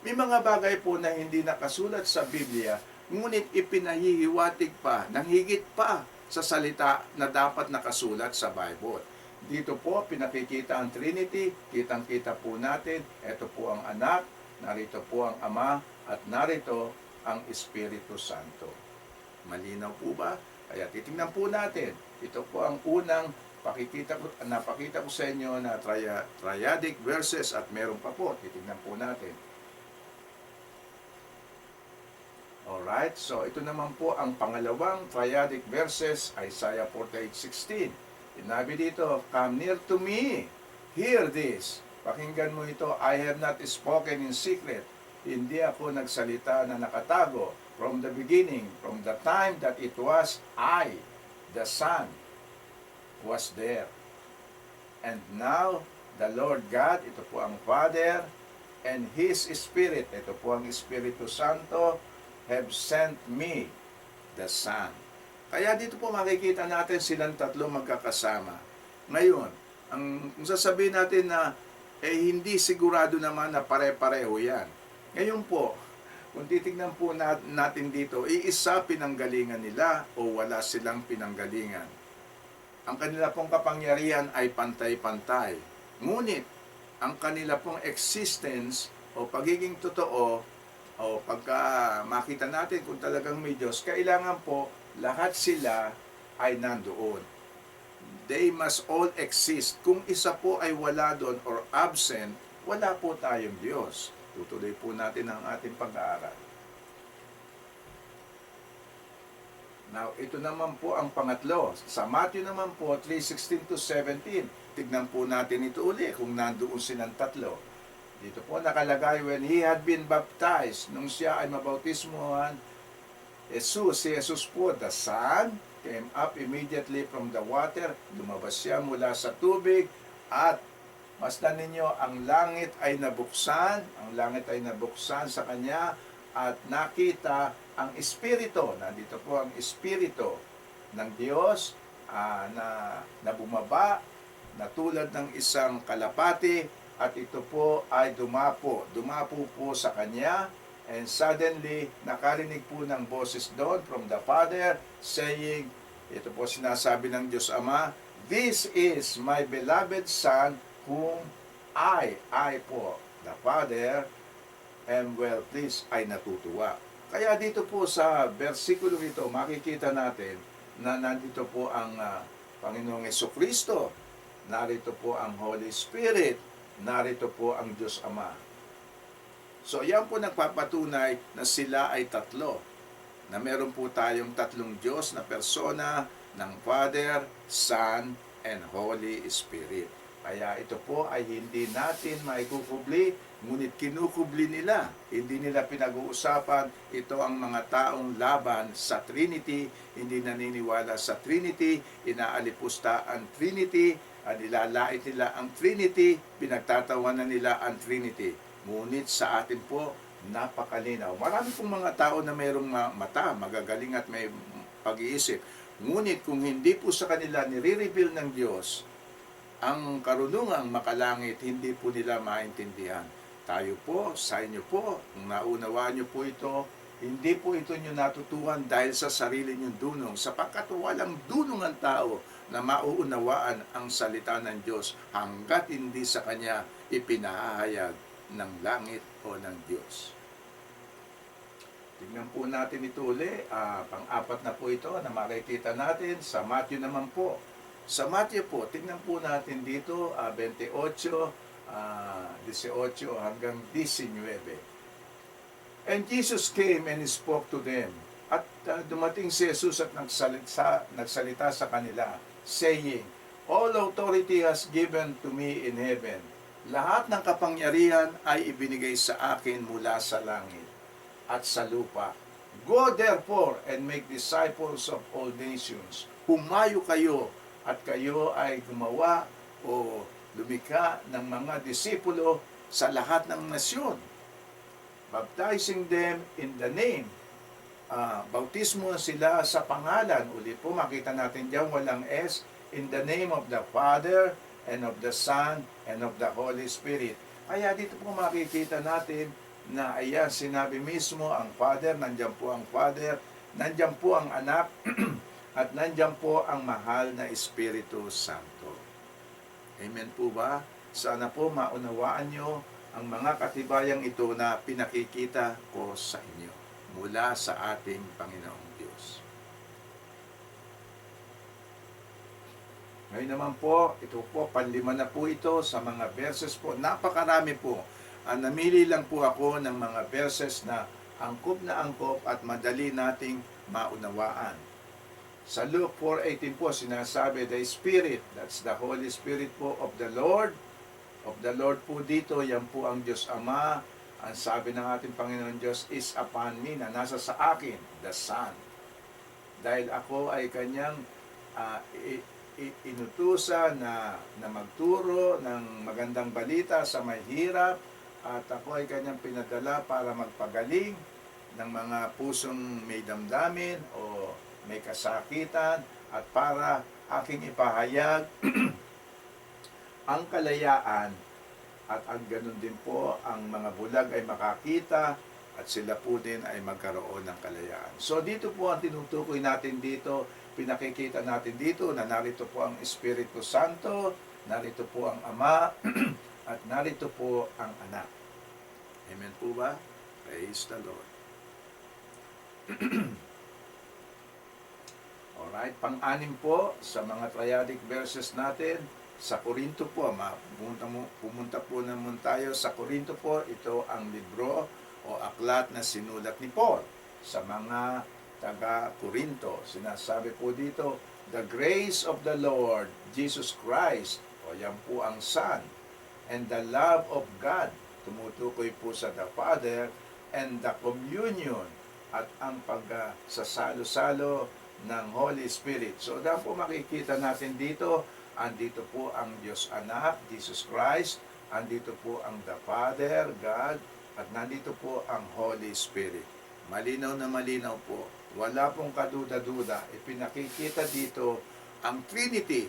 Speaker 1: May mga bagay po na hindi nakasulat sa Biblia, ngunit ipinahihiwatig pa, ng higit pa sa salita na dapat nakasulat sa Bible. Dito po, pinakikita ang Trinity, kitang-kita po natin, ito po ang Anak, narito po ang Ama, at narito ang Espiritu Santo. Malinaw po ba? Kaya titingnan po natin. Ito po ang unang napakita ko sa inyo na triadic verses at meron pa po. Titingnan po natin. Alright, so ito naman po ang pangalawang triadic verses, Isaiah 48:16. Sinabi dito, Come near to me, hear this. Pakinggan mo ito, I have not spoken in secret. Hindi ako nagsalita na nakatago. From the beginning, from the time that it was I, the Son, was there. And now, the Lord God, ito po ang Father, and His Spirit, ito po ang Espiritu Santo, have sent me, the Son. Kaya dito po makikita natin silang tatlo magkakasama. Ngayon, kung sasabihin natin na hindi sigurado naman na pare-pareho yan. Ngayon po, Kung titignan po natin dito, iisa pinanggalingan nila o wala silang pinanggalingan. Ang kanila pong kapangyarihan ay pantay-pantay. Ngunit, ang kanila pong existence o pagiging totoo o pagka makita natin kung talagang may Diyos, kailangan po lahat sila ay nandoon. They must all exist. Kung isa po ay wala doon or absent, wala po tayong Diyos. Tutuloy po natin ang ating pag-aaral. Now, ito naman po ang pangatlo. Sa Matthew naman po, 3:16 to 17. Tignan po natin ito uli kung nandoon silang tatlo. Dito po nakalagay, when he had been baptized, nung siya ay mabautismohan, si Jesus po, the Son, came up immediately from the water. Lumabas siya mula sa tubig at masdan ninyo, ang langit ay nabuksan sa kanya at nakita ang Espiritu. Nandito po ang Espiritu ng Diyos na bumaba na tulad ng isang kalapati at ito po ay dumapo po sa kanya, and suddenly nakarinig po ng boses doon from the Father saying, ito po sinasabi ng Diyos Ama, "This is my beloved Son whom I po, the Father, am well pleased," ay natutuwa. Kaya dito po sa versikulo ito, makikita natin na nandito po ang Panginoong Jesucristo, narito po ang Holy Spirit, narito po ang Diyos Ama. So yan po nagpapatunay na sila ay tatlo, na meron po tayong tatlong Diyos na persona ng Father, Son, and Holy Spirit. Kaya ito po ay hindi natin maikukubli, ngunit kinukubli nila. Hindi nila pinag-uusapan, ito ang mga taong laban sa Trinity, hindi naniniwala sa Trinity, inaalipusta ang Trinity, nilalait nila ang Trinity, pinagtatawanan nila ang Trinity. Ngunit sa atin po, napakalinaw. Marami pong mga tao na mayroong mata, magagaling at may pag-iisip. Ngunit kung hindi po sa kanila nire-reveal ng Diyos ang karunungang makalangit, hindi po nila maintindihan. Tayo po, sa inyo po, kung naunawaan nyo po ito, hindi po ito nyo natutuhan dahil sa sarili nyong dunong, sapagkat walang dunong ang tao na mauunawaan ang salita ng Diyos hanggat hindi sa Kanya ipinahayag ng langit o ng Diyos. Tingnan po natin ito uli, pang-apat na po ito na makikita natin sa Matthew naman po. Sa Matthew po, tingnan po natin dito, 28, 18 hanggang 19. And Jesus came and spoke to them. At dumating si Jesus at nagsalita sa kanila, saying, "All authority has given to me in heaven." Lahat ng kapangyarihan ay ibinigay sa akin mula sa langit at sa lupa. Go therefore and make disciples of all nations. Humayo kayo at kayo ay gumawa o lumikha ng mga disipulo sa lahat ng nasyon, baptizing them in the name. Bautismo sila sa pangalan. Ulit po, makita natin diyan walang S. In the name of the Father, and of the Son, and of the Holy Spirit. Kaya dito po makikita natin na ayan, sinabi mismo ang Father, nandiyan po ang Father, nandiyan po ang Anak, at nandiyan po ang mahal na Espiritu Santo. Amen po ba? Sana po maunawaan nyo ang mga katibayang ito na pinakikita ko sa inyo mula sa ating Panginoong Diyos. Ngayon naman po, ito po, panlima na po ito sa mga verses po. Napakarami po. Namili lang po ako ng mga verses na angkop at madali nating maunawaan. Sa Luke 4:18 po, sinasabi, the Spirit, that's the Holy Spirit po of the Lord po dito, yan po ang Diyos Ama. Ang sabi ng ating Panginoon Diyos is upon me, na nasa sa akin, the Son. Dahil ako ay kanyang inutusan na magturo ng magandang balita sa may hirap, at ako ay kanyang pinadala para magpagaling ng mga pusong may damdamin o may kasakitan, at para aking ipahayag ang kalayaan, at ang ganun din po ang mga bulag ay makakita at sila po din ay magkaroon ng kalayaan. So dito po ang tinutukoy natin dito, pinakikita natin dito na narito po ang Espiritu Santo, narito po ang Ama, at narito po ang Anak. Amen po ba? Praise the Lord. Alright, pang-anim po sa mga triadic verses natin, sa Korinto po, pumunta po naman tayo sa Korinto po, ito ang libro o aklat na sinulat ni Paul sa mga taga-Korinto. Sinasabi po dito, the grace of the Lord Jesus Christ, o yan po ang Son, and the love of God, tumutukoy po sa the Father, and the communion, at ang pagsasalo-salo ng Holy Spirit. So, dahil po makikita natin dito, andito po ang Diyos Anak, Jesus Christ, andito po ang the Father, God, at nandito po ang Holy Spirit. Malinaw na malinaw po. Wala pong kaduda-duda. Ipinakikita dito ang Trinity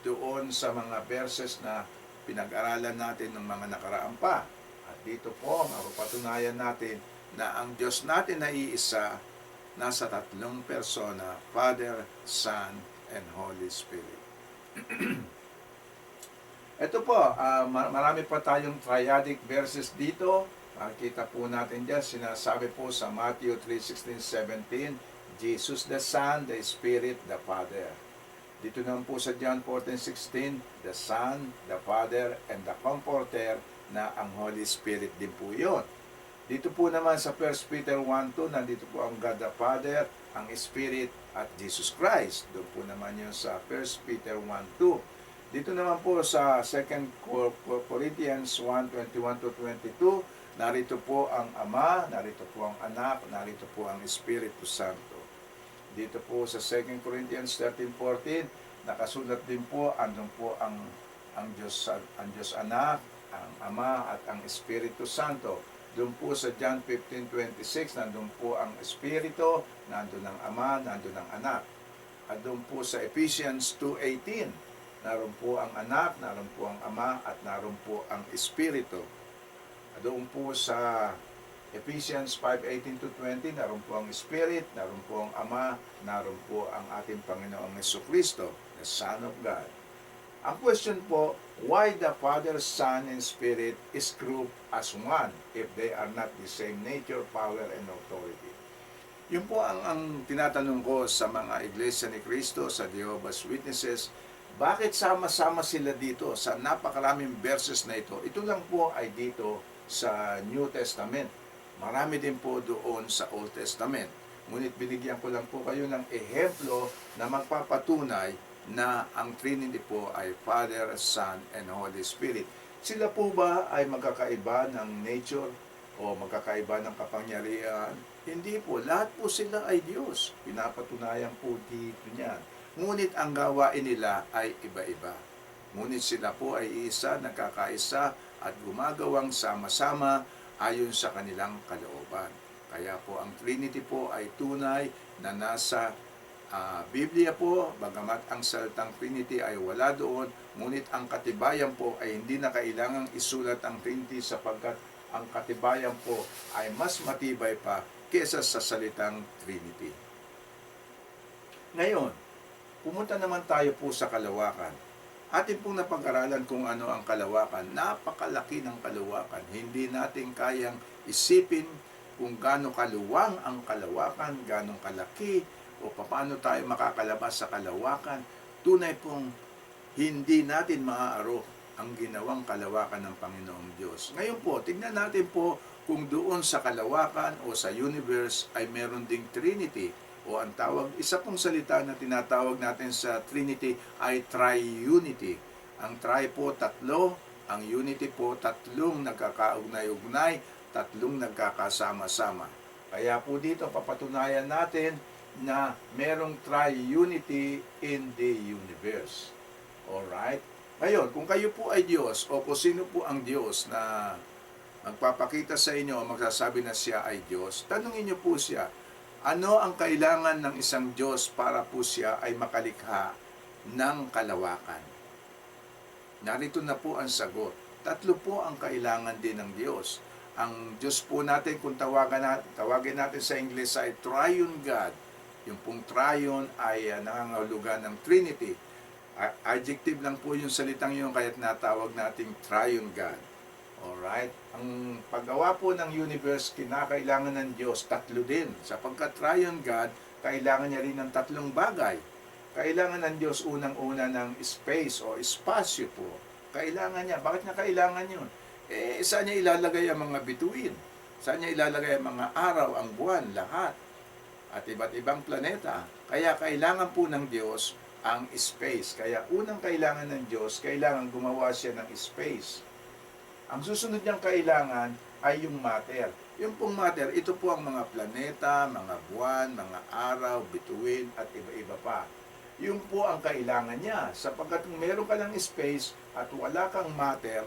Speaker 1: doon sa mga verses na pinag-aralan natin ng mga nakaraan pa. At dito po, mapapatunayan natin na ang Diyos natin na iisa, nasa tatlong persona, Father, Son, and Holy Spirit. Ito po, marami pa tayong triadic verses dito. Makikita po natin dyan, sinasabi po sa Matthew 3:16-17, Jesus the Son, the Spirit, the Father. Dito naman po sa John 14:16, the Son, the Father, and the Comforter, na ang Holy Spirit din po yun. Dito po naman sa 1 Peter 1:2, nandito po ang God the Father, ang Spirit, at Jesus Christ. Doon po naman yun sa 1 Peter 1:2. Dito naman po sa 2 Corinthians 1:21-22, narito po ang Ama, narito po ang Anak, narito po ang Espiritu Santo. Dito po sa 2 Corinthians 13:14, nakasulat din po, andun po ang Diyos Anak, ang Ama, at ang Espiritu Santo. Doon po sa John 15:26, nandun po ang Espiritu, nandun ang Ama, nandun ang Anak. At doon po sa Ephesians 2:18, naroon po ang Anak, naroon po ang Ama, at naroon po ang Espiritu. At doon po sa Ephesians 5:18-20, naroon po ang Spirit, naroon po ang Ama, naroon po ang ating Panginoong Jesucristo, the Son of God. Ang question po, why the Father, Son, and Spirit is grouped as one if they are not the same nature, power, and authority? Yun po ang tinatanong ko sa mga Iglesia ni Cristo, sa Jehovah's Witnesses. Bakit sama-sama sila dito sa napakaraming verses na ito? Ito lang po ay dito sa New Testament. Marami din po doon sa Old Testament. Ngunit binigyan ko lang po kayo ng ehemplo na magpapatunay na ang Trinity po ay Father, Son, and Holy Spirit. Sila po ba ay magkakaiba ng nature o magkakaiba ng kapangyarihan? Hindi po. Lahat po sila ay Diyos. Pinapatunayan po dito niyan. Ngunit ang gawain nila ay iba-iba. Ngunit sila po ay isa, nagkakaisa, at gumagawang sama-sama ayon sa kanilang kalooban. Kaya po ang Trinity po ay tunay na nasa Biblia po, bagamat ang salitang Trinity ay wala doon, ngunit ang katibayan po ay hindi na kailangang isulat ang Trinity sapagkat ang katibayan po ay mas matibay pa kesa sa salitang Trinity. Ngayon, pumunta naman tayo po sa kalawakan. Atin pong napag-aralan kung ano ang kalawakan. Napakalaki ng kalawakan. Hindi natin kayang isipin kung gaano kaluwang ang kalawakan, gaano kalaki, o paano tayo makakalabas sa kalawakan. Tunay pong hindi natin maaaro ang ginawang kalawakan ng Panginoong Diyos. Ngayon po, tignan natin po kung doon sa kalawakan o sa universe ay meron ding Trinity, o ang tawag, isa pong salita na tinatawag natin sa Trinity ay Triunity. Ang tri po tatlo, ang unity po tatlong nagkakaugnay-ugnay, tatlong nagkakasama-sama. Kaya po dito papatunayan natin na merong triunity in the universe. Alright? Ngayon, kung kayo po ay Diyos o kung sino po ang Diyos na magpapakita sa inyo o magsasabi na siya ay Diyos, tanungin niyo po siya, ano ang kailangan ng isang Diyos para po siya ay makalikha ng kalawakan? Narito na po ang sagot. Tatlo po ang kailangan din ng Diyos. Ang Diyos po natin, kung tawagin natin sa English ay Triune God. Yung pong Triune ay nangangahulugan ng Trinity. Adjective lang po yung salitang yun, kaya't natawag nating Triune God. Alright? Ang paggawa po ng universe, kinakailangan ng Diyos, tatlo din. Sapagkat Triune God, kailangan niya rin ng tatlong bagay. Kailangan ng Diyos unang-una ng space o espasyo po. Kailangan niya. Bakit niya kailangan yun? Saan niya ilalagay ang mga bituin? Saan niya ilalagay ang mga araw, ang buwan, lahat? At iba't ibang planeta. Kaya kailangan po ng Diyos ang space. Kaya unang kailangan ng Diyos, kailangan gumawa siya ng space. Ang susunod niyang kailangan ay yung matter. Yung pong matter, ito po ang mga planeta, mga buwan, mga araw, bituin, at iba-iba pa. Yung po ang kailangan niya. Sapagkat kung meron ka ng space at wala kang matter,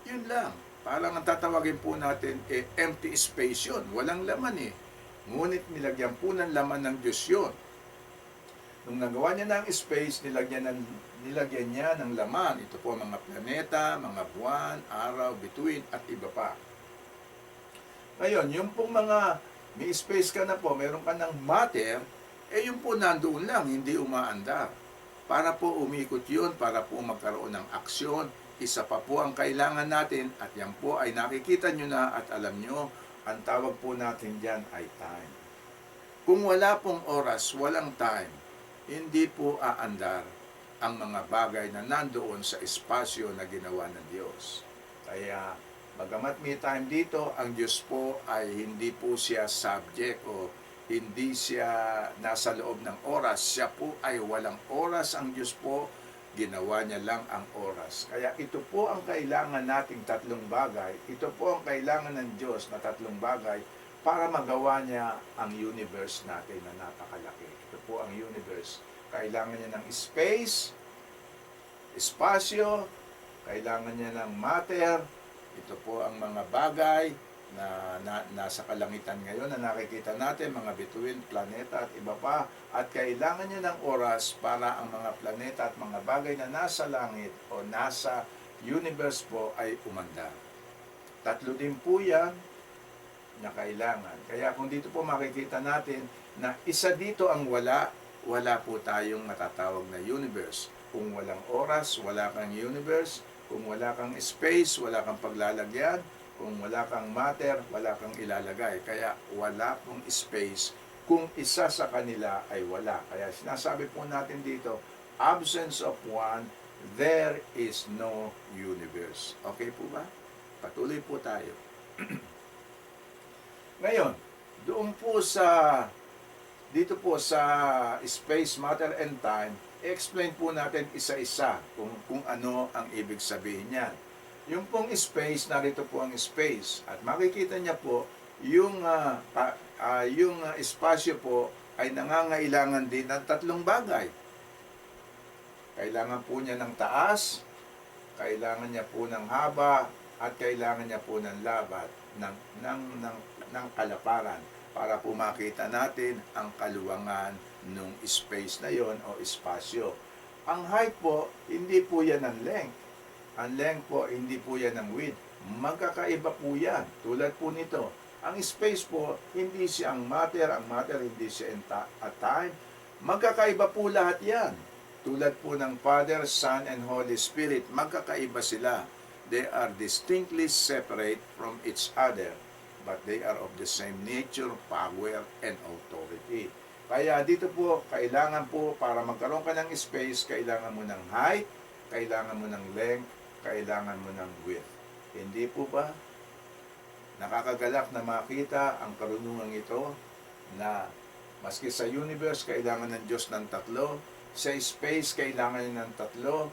Speaker 1: yun lang. Parang ang tatawagin po natin, empty space yun. Walang laman Ngunit nilagyan po ng laman ng Diyos yun. Nung nagawa niya ng space, nilagyan niya ng laman. Ito po mga planeta, mga buwan, araw, bituin, at iba pa. Ngayon, yung pong mga may space ka na po, meron ka ng matter, yung po nandoon lang, hindi umaandar. Para po umikot yun, para po magkaroon ng aksyon. Isa pa po ang kailangan natin, at yan po ay nakikita nyo na at alam nyo, ang tawag po natin dyan ay time. Kung wala pong oras, walang time, hindi po aandar ang mga bagay na nandoon sa espasyo na ginawa ng Diyos. Kaya, bagamat may time dito, ang Diyos po ay hindi po siya subject o hindi siya nasa loob ng oras. Siya po ay walang oras. Ang Diyos po, ginawa niya lang ang oras. Kaya ito po ang kailangan nating tatlong bagay. Ito po ang kailangan ng Diyos na tatlong bagay para magawa niya ang universe natin na napakalaki. Ito po ang universe. Kailangan niya ng space, espasyo, kailangan niya ng matter. Ito po ang mga bagay na nasa kalangitan ngayon na nakikita natin, mga bituin, planeta at iba pa. At kailangan niya ng oras para ang mga planeta at mga bagay na nasa langit o nasa universe po ay umandar. Tatlo din po yan na kailangan. Kaya kung dito po makikita natin na isa dito ang wala po tayong matatawag na universe. Kung walang oras, wala kang universe. Kung wala kang space, wala kang paglalagyan. Kung wala kang matter, wala kang ilalagay. Kaya wala pong space kung isa sa kanila ay wala. Kaya sinasabi po natin dito, absence of one, there is no universe. Okay po ba? Patuloy po tayo. Ngayon, doon po dito po sa space, matter, and time, i-explain po natin isa-isa kung ano ang ibig sabihin niyan. Yung pong space, narito po ang space. At makikita niya po, yung espasyo po ay nangangailangan din ng tatlong bagay. Kailangan po niya ng taas, kailangan niya po ng haba, at kailangan niya po ng labat, ng kalaparan, para po makita natin ang kaluwangan ng space na yon o espasyo. Ang height po, hindi po yan ang length. Ang length po, hindi po yan ang width. Magkakaiba po yan. Tulad po nito. Ang space po, hindi siya ang matter hindi siya at time. Magkakaiba po lahat yan. Tulad po ng Father, Son, and Holy Spirit, magkakaiba sila. They are distinctly separate from each other, but they are of the same nature, power, and authority. Kaya dito po, kailangan po, para magkaroon ka ng space, kailangan mo ng height, kailangan mo ng length, kailangan mo ng width. Hindi po ba? Nakakagalak na makita ang karunungan ito na maski sa universe, kailangan ng Diyos ng tatlo, sa space, kailangan niya ng tatlo,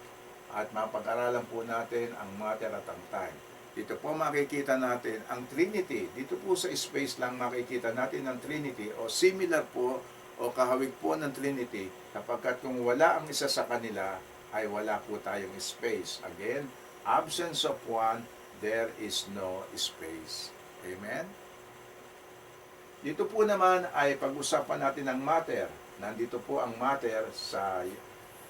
Speaker 1: at mapag-aralan po natin ang matter at ang time. Dito po makikita natin ang Trinity. Dito po sa space lang makikita natin ang Trinity o similar po o kahawig po ng Trinity, kapagkat kung wala ang isa sa kanila, ay wala po tayong space. Again, absence of one, there is no space. Amen? Dito po naman ay pag-usapan natin ang matter. Nandito po ang matter sa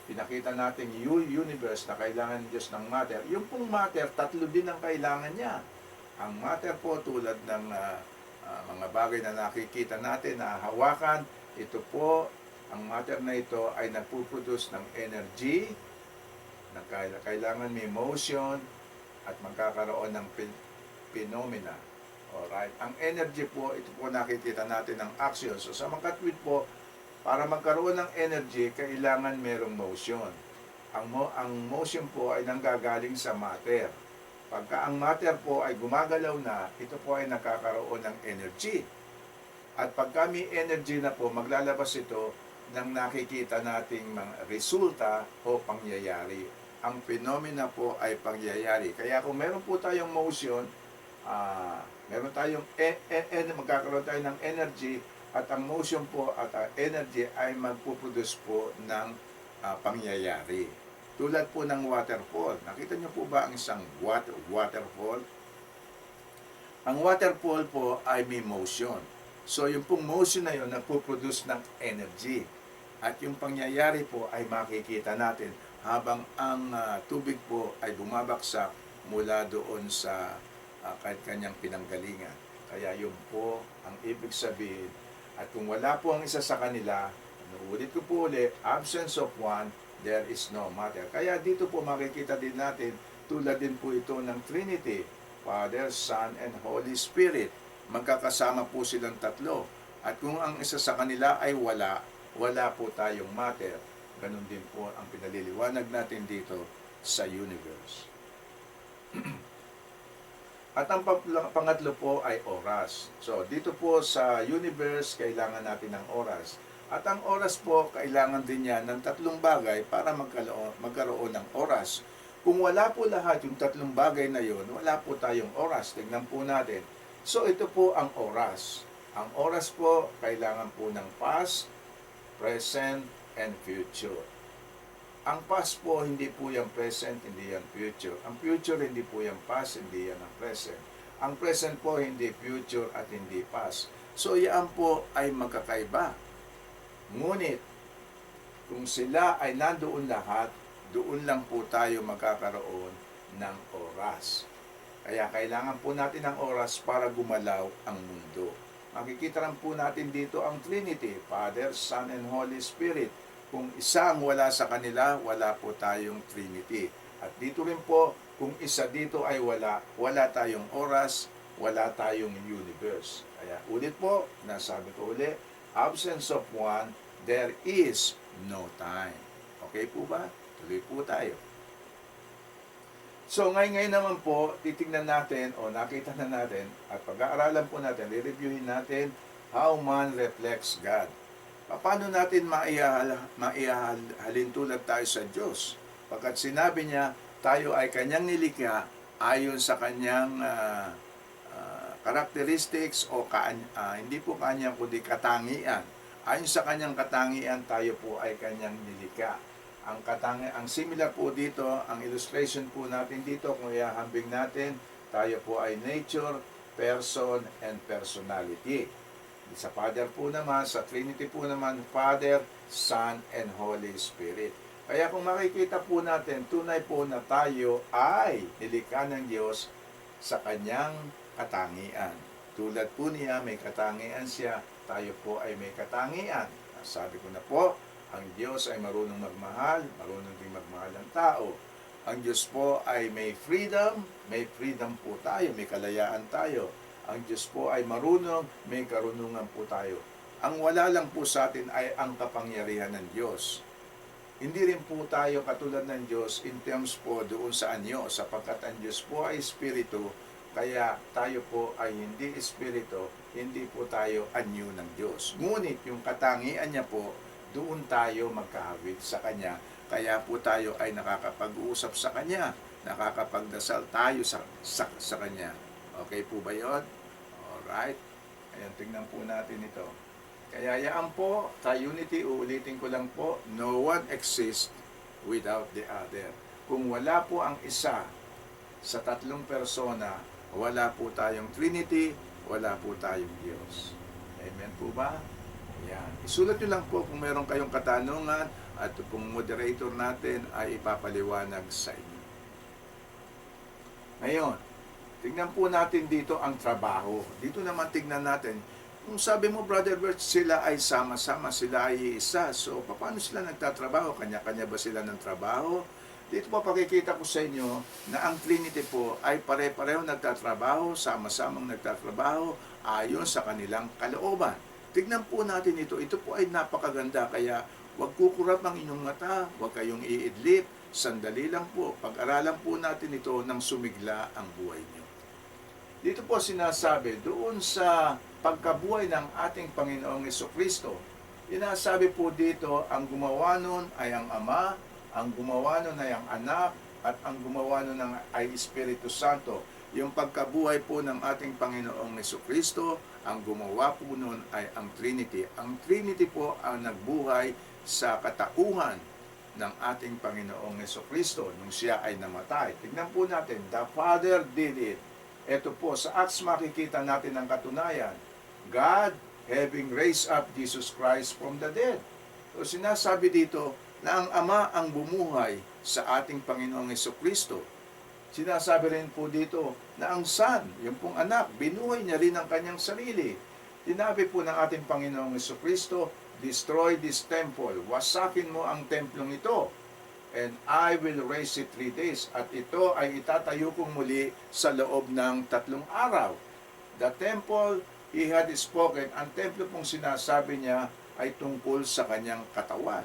Speaker 1: pinakita natin universe na kailangan ng Diyos ng matter. Yung pong matter, tatlo din ang kailangan niya. Ang matter po tulad ng mga bagay na nakikita natin, na hawakan, ito po, ang matter na ito ay nagpuproduce ng energy, na kailangan may motion, at magkakaroon ng phenomena. Alright? Ang energy po, ito po nakikita natin ng action. So sa mga katwid po, para magkaroon ng energy, kailangan merong motion. Ang motion po ay nanggagaling sa matter. Pagka ang matter po ay gumagalaw na, ito po ay nakakaroon ng energy. At pagka may energy na po, maglalabas ito ng nakikita nating mga resulta o pangyayari. Ang phenomena po ay pangyayari. Kaya kung meron po tayong motion, meron tayong magkakaroon tayo ng energy, at ang motion po at ang energy ay magpuproduce po ng pangyayari. Tulad po ng waterfall. Nakita niyo po ba ang isang waterfall? Ang waterfall po ay may motion. So yung pong motion na yun nagpuproduce ng energy. At yung pangyayari po ay makikita natin habang ang tubig po ay bumabaksak mula doon sa kahit kanyang pinanggalingan. Kaya yun po ang ibig sabihin. At kung wala po ang isa sa kanila, ulit ko po ulit, absence of one, there is no matter. Kaya dito po makikita din natin, tulad din po ito ng Trinity, Father, Son, and Holy Spirit. Magkakasama po silang tatlo. At kung ang isa sa kanila ay wala po tayong matter. Ganun din po ang pinaliliwanag natin dito sa universe. At ang pangatlo po ay oras. So, dito po sa universe, kailangan natin ng oras. At ang oras po, kailangan din yan ng tatlong bagay para magkaroon ng oras. Kung wala po lahat yung tatlong bagay na yun, wala po tayong oras. Tignan po natin. So, ito po ang oras. Ang oras po, kailangan po ng past, present, and future. Ang past po, hindi po yung present, hindi yan future. Ang future, hindi po yung past, hindi yan ang present. Ang present po, hindi future at hindi past. So, yan po ay magkakaiba. Ngunit, kung sila ay nandoon lahat, doon lang po tayo magkakaroon ng oras. Kaya kailangan po natin ng oras para gumalaw ang mundo. Makikita lang po natin dito ang Trinity, Father, Son, and Holy Spirit. Kung isa ang wala sa kanila, wala po tayong Trinity. At dito rin po, kung isa dito ay wala tayong oras, wala tayong universe. Kaya ulit po, nasabi ko ulit, absence of one, there is no time. Okay po ba? Tuloy po tayo. So ngayon naman po, titingnan natin o nakita na natin at pag-aaralan po natin, i-reviewin natin how man reflects God. Paano natin maihahalin tulad tayo sa Diyos? Pagkat sinabi niya, tayo ay kanyang nilikha ayon sa kanyang characteristics o hindi po kanyang kundi katangian. Ayon sa kanyang katangian, tayo po ay kanyang nilikha. Ang similar po dito, ang illustration po natin dito, kung ihahambing natin, tayo po ay nature, person, and personality. Sa Father po naman, sa Trinity po naman, Father, Son, and Holy Spirit. Kaya kung makikita po natin, tunay po na tayo ay nilikha ng Diyos sa kanyang katangian. Tulad po niya, may katangian siya, tayo po ay may katangian. Sabi ko na po, ang Diyos ay marunong magmahal, marunong din magmahal ng tao. Ang Diyos po ay may freedom po tayo, may kalayaan tayo. Ang Diyos po ay marunong, may karunungan po tayo. Ang wala lang po sa atin ay ang kapangyarihan ng Diyos. Hindi rin po tayo katulad ng Diyos in terms po doon sa anyo, sapagkat ang Diyos po ay Espiritu, kaya tayo po ay hindi Espiritu, hindi po tayo anyo ng Diyos. Ngunit yung katangian niya po, doon tayo magkahawig sa Kanya, kaya po tayo ay nakakapag-uusap sa Kanya, nakakapagdasal tayo sa Kanya. Okay po ba yun? Alright? Ayan, tingnan po natin ito. Kaya yaan po, sa unity, uulitin ko lang po, no one exists without the other. Kung wala po ang isa sa tatlong persona, wala po tayong Trinity, wala po tayong Diyos. Amen po ba? Ayan. Isulat nyo lang po kung meron kayong katanungan at kung moderator natin ay ipapaliwanag sa inyo. Ngayon, Tingnan po natin dito ang trabaho. Dito naman tignan natin, kung sabi mo, Brother Bert, sila ay sama-sama, sila ay isa. So, paano sila nagtatrabaho? Kanya-kanya ba sila ng trabaho? Dito po pakikita ko sa inyo na ang Trinity po ay pare-pareho nagtatrabaho, sama-samang nagtatrabaho, ayon sa kanilang kalooban. Tignan po natin ito. Ito po ay napakaganda, kaya huwag kukurap ang inyong mata, huwag kayong iidlip, sandali lang po. Pag-aralan po natin ito nang sumigla ang buhay niyo. Dito po sinasabi, doon sa pagkabuhay ng ating Panginoong Jesucristo, inasabi po dito, ang gumawa nun ay ang Ama, ang gumawa nun ay ang Anak, at ang gumawa nun ay Espiritu Santo. Yung pagkabuhay po ng ating Panginoong Jesucristo, ang gumawa po nun ay ang Trinity. Ang Trinity po ang nagbuhay sa katauhan ng ating Panginoong Jesucristo nung siya ay namatay. Tignan po natin, the Father did it. Ito po, sa Acts makikita natin ang katunayan. God having raised up Jesus Christ from the dead. So sinasabi dito na ang Ama ang bumuhay sa ating Panginoong Jesucristo. Sinasabi rin po dito na ang Son, yung pong anak, binuhay niya rin ang kanyang sarili. Tinabi po ng ating Panginoong Jesucristo, destroy this temple, wasakin mo ang templong ito, and I will raise it 3 days. At ito ay itatayo kong muli sa loob ng 3 araw. The temple, he had spoken. Ang templo pong sinasabi niya ay tungkol sa kanyang katawan.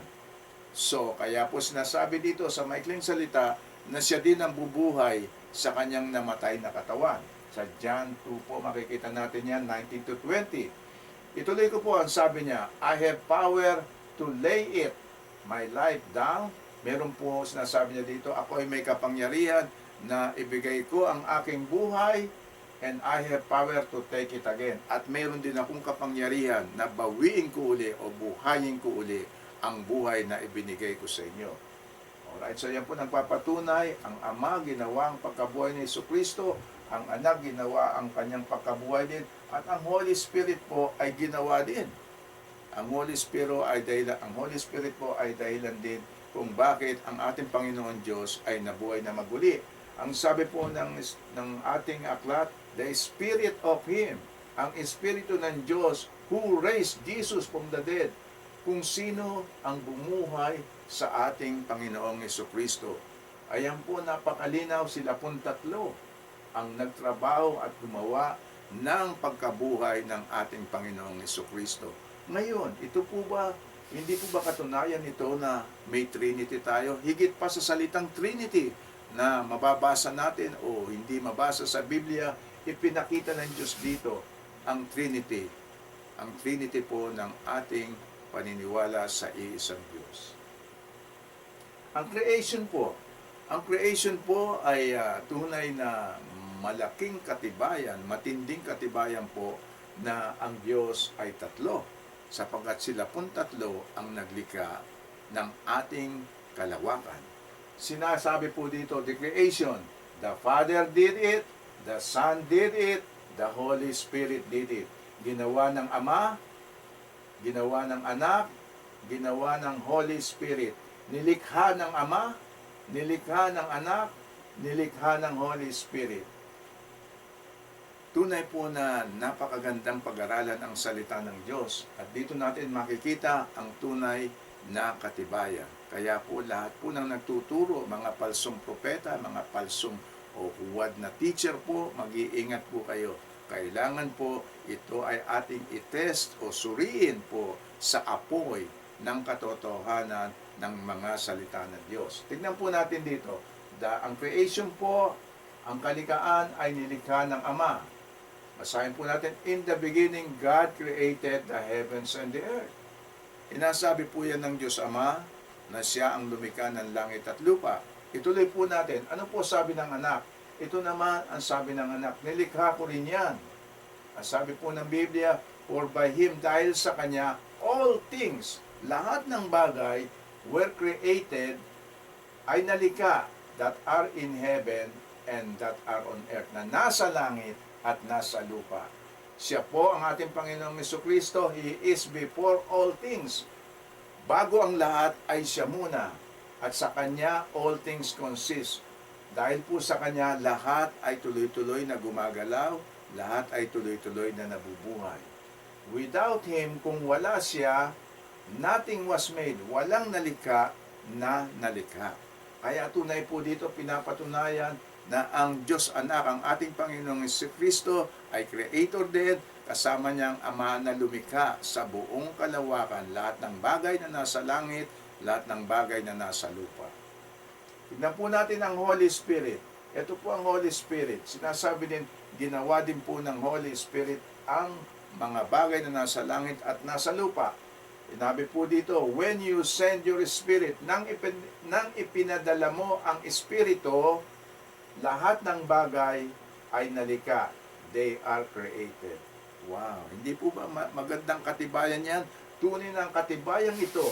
Speaker 1: So, kaya po sinasabi dito sa maikling salita na siya din ang bubuhay sa kanyang namatay na katawan. Sa John 2 po, makikita natin yan, 19-20. Ituloy ko po ang sabi niya, I have power to lay it, my life down. Meron po sinasabi niya dito, ako ay may kapangyarihan na ibigay ko ang aking buhay, and I have power to take it again. At meron din akong kapangyarihan na bawiin ko uli o buhayin ko uli ang buhay na ibinigay ko sa inyo. Alright, so yan po nagpapatunay, ang Ama ginawa ang pagkabuhay ni Jesucristo, ang Anak ginawa ang kanyang pagkabuhay din, at ang Holy Spirit po ay ginawa din. Ang Holy Spirit po ay dahilan din kung bakit ang ating Panginoon Diyos ay nabuhay na maguli. Ang sabi po ng ating aklat, the Spirit of Him, ang Espiritu ng Diyos who raised Jesus from the dead, kung sino ang bumuhay sa ating Panginoong Jesucristo. Ayan po, napakalinaw, sila pong tatlo ang nagtrabaho at gumawa ng pagkabuhay ng ating Panginoong Jesucristo. Ngayon, ito po ba, hindi po ba katunayan ito na may Trinity tayo? Higit pa sa salitang Trinity na mababasa natin o hindi mabasa sa Biblia, ipinakita ng Diyos dito ang Trinity. Ang Trinity po ng ating paniniwala sa iisang Diyos. Ang creation po ay tunay na malaking katibayan, matinding katibayan po na ang Diyos ay tatlo, sapagkat sila pong tatlo ang naglikha ng ating kalawakan. Sinasabi po dito, the creation, the Father did it, the Son did it, the Holy Spirit did it. Ginawa ng Ama, ginawa ng Anak, ginawa ng Holy Spirit. Nilikha ng Ama, nilikha ng Anak, nilikha ng Holy Spirit. Tunay po na napakagandang pag-aralan ang salita ng Diyos. At dito natin makikita ang tunay na katibayan. Kaya po lahat po ng nagtuturo, mga palsong propeta, mga palsong o huwad na teacher po, mag-iingat po kayo. Kailangan po ito ay ating itest o suriin po sa apoy ng katotohanan ng mga salita ng Diyos. Tignan po natin dito, ang creation po, ang kalikaan ay nilikha ng Ama. Basahin po natin, in the beginning, God created the heavens and the earth. Inasabi po yan ng Diyos Ama na siya ang lumikha ng langit at lupa. Ituloy po natin, ano po sabi ng anak? Ito naman ang sabi ng anak, nilikha ko rin yan. Ang sabi po ng Biblia, for by Him, dahil sa Kanya, all things, lahat ng bagay, were created, ay nalikha, that are in heaven and that are on earth, na nasa langit at nasa lupa. Siya po ang ating Panginoong Jesucristo. He is before all things. Bago ang lahat ay siya muna. At sa Kanya, all things consist. Dahil po sa Kanya, lahat ay tuloy-tuloy na gumagalaw, lahat ay tuloy-tuloy na nabubuhay. Without Him, kung wala siya, nothing was made. Walang nalikha na nalikha. Kaya tunay po dito pinapatunayan na ang Diyos Anak, ang ating Panginoong Kristo ay Creator din, kasama niyang Ama na lumikha sa buong kalawakan, lahat ng bagay na nasa langit, lahat ng bagay na nasa lupa. Tignan po natin ang Holy Spirit. Ito po ang Holy Spirit. Sinasabi din, ginawa din po ng Holy Spirit ang mga bagay na nasa langit at nasa lupa. Sinabi po dito, when you send your Spirit, nang ipinadala mo ang Espiritu, lahat ng bagay ay nalikha. They are created. Wow! Hindi po ba magandang katibayan yan? Tunay na ang katibayan ito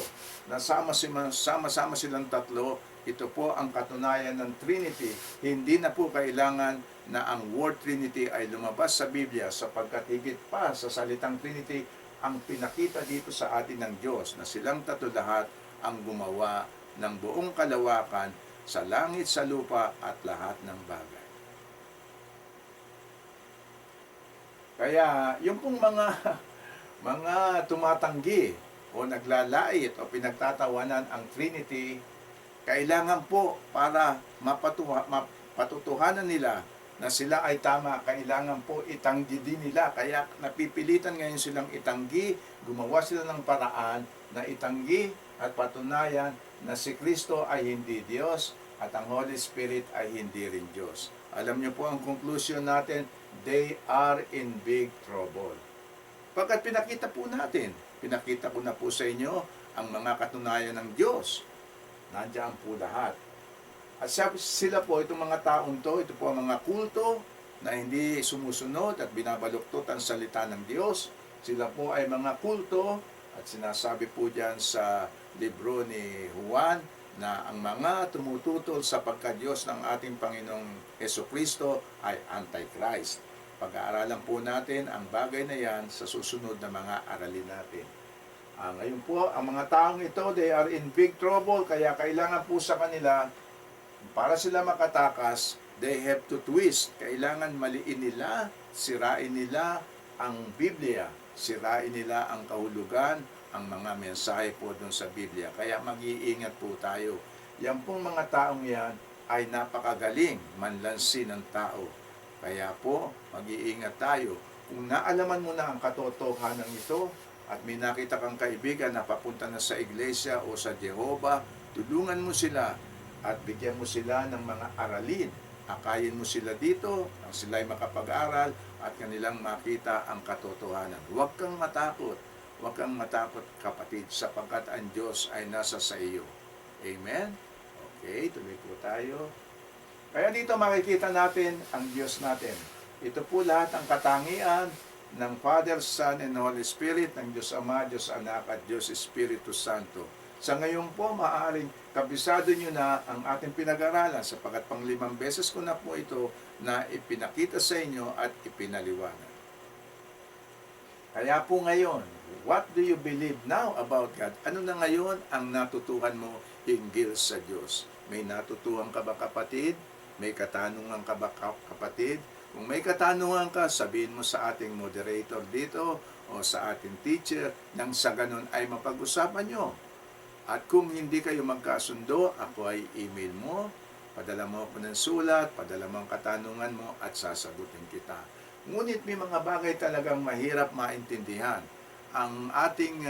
Speaker 1: na sama-sama silang tatlo. Ito po ang katunayan ng Trinity. Hindi na po kailangan na ang word Trinity ay lumabas sa Biblia sapagkat higit pa sa salitang Trinity ang pinakita dito sa atin ng Diyos na silang tatlo lahat ang gumawa ng buong kalawakan sa langit, sa lupa at lahat ng bagay. Kaya yung pong mga tumatanggi o naglalait o pinagtatawanan ang Trinity, kailangan po para mapatutuhanan nila na sila ay tama, kailangan po itanggi din nila. Kaya napipilitan ngayon silang itanggi, gumawa sila ng paraan na itanggi at patunayan na si Kristo ay hindi Diyos at ang Holy Spirit ay hindi rin Diyos. Alam niyo po ang conclusion natin, they are in big trouble. Pagkat pinakita po natin, pinakita ko na po sa inyo ang mga katunayan ng Diyos. Nandiyan po lahat. At sila po, itong mga taong to, ito po ang mga kulto na hindi sumusunod at binabaluktot ang salita ng Diyos. Sila po ay mga kulto at sinasabi po dyan sa libro ni Juan na ang mga tumututol sa pagka-Diyos ng ating Panginoong Jesucristo ay Antichrist. Pag-aaralan po natin ang bagay na yan sa susunod na mga aralin natin. Ngayon po, ang mga taong ito, they are in big trouble, kaya kailangan po sa kanila, para sila makatakas, they have to twist. Kailangan maliin nila, sirain nila ang Biblia, sirain nila ang kahulugan, ang mga mensahe po doon sa Biblia. Kaya mag-iingat po tayo. Yan pong mga taong yan ay napakagaling manlansi ng tao. Kaya po, mag-iingat tayo. Kung naalaman mo na ang katotohanan ito, at may nakita kang kaibigan na papunta na sa iglesia o sa Jehovah, tulungan mo sila at bigyan mo sila ng mga aralin. Akayin mo sila dito, nang sila'y makapag-aral at kanilang makita ang katotohanan. Huwag kang matakot. Huwag kang matakot, kapatid, sapagkat ang Diyos ay nasa sa iyo. Amen? Okay, tuloy po tayo. Kaya dito makikita natin ang Diyos natin. Ito po lahat ang katangian ng Father, Son, and Holy Spirit, ng Diyos Ama, Diyos Anak, at Diyos Espiritu Santo. Sa ngayon po, maaaring kabisado nyo na ang ating pinag-aralan sapagkat pang-5 beses ko na po ito na ipinakita sa inyo at ipinaliwanag. Kaya po ngayon, what do you believe now about God? Ano na ngayon ang natutuhan mo hinggil sa Diyos? May natutuhan ka ba, kapatid? May katanungan ka ba, kapatid? Kung may katanungan ka, sabihin mo sa ating moderator dito o sa ating teacher nang sa ganun ay mapag-usapan nyo. At kung hindi kayo magkasundo, ako ay email mo, padala mo ako ng sulat, padala mo ang katanungan mo at sasagutin kita. Ngunit may mga bagay talagang mahirap maintindihan. Ang ating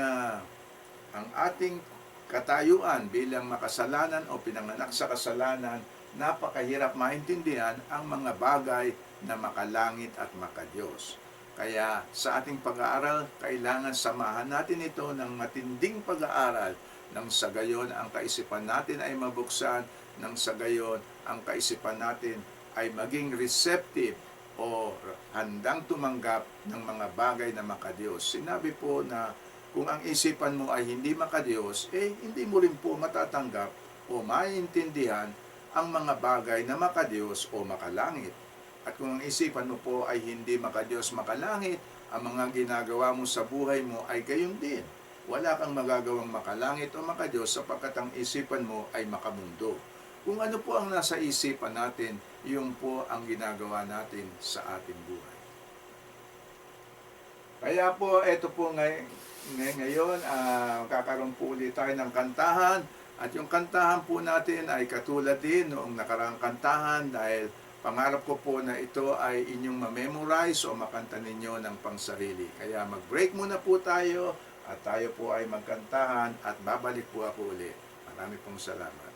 Speaker 1: katayuan bilang makasalanan o pinanganak sa kasalanan, napakahirap maintindihan ang mga bagay na makalangit at makadiyos. Kaya sa ating pag-aaral, kailangan samahan natin ito ng matinding pag-aaral nang sa gayon ang kaisipan natin ay mabuksan, nang sa gayon ang kaisipan natin ay maging receptive o handang tumanggap ng mga bagay na makadiyos. Sinabi po na kung ang isipan mo ay hindi makadiyos, hindi mo rin po matatanggap o maintindihan ang mga bagay na makadiyos o makalangit. At kung ang isipan mo po ay hindi makadiyos, makalangit, ang mga ginagawa mo sa buhay mo ay gayon din. Wala kang magagawang makalangit o makadiyos sapagkat ang isipan mo ay makamundo. Kung ano po ang nasa isipan natin, yun po ang ginagawa natin sa ating buhay. Kaya po, ito po ngayon, kakaroon po ulit tayo ng kantahan. At yung kantahan po natin ay katulad din noong nakaraang kantahan dahil pangarap ko po na ito ay inyong ma-memorize o makanta ninyo ng pangsarili. Kaya mag-break muna po tayo at tayo po ay magkantahan at babalik po ako ulit. Marami pong salamat.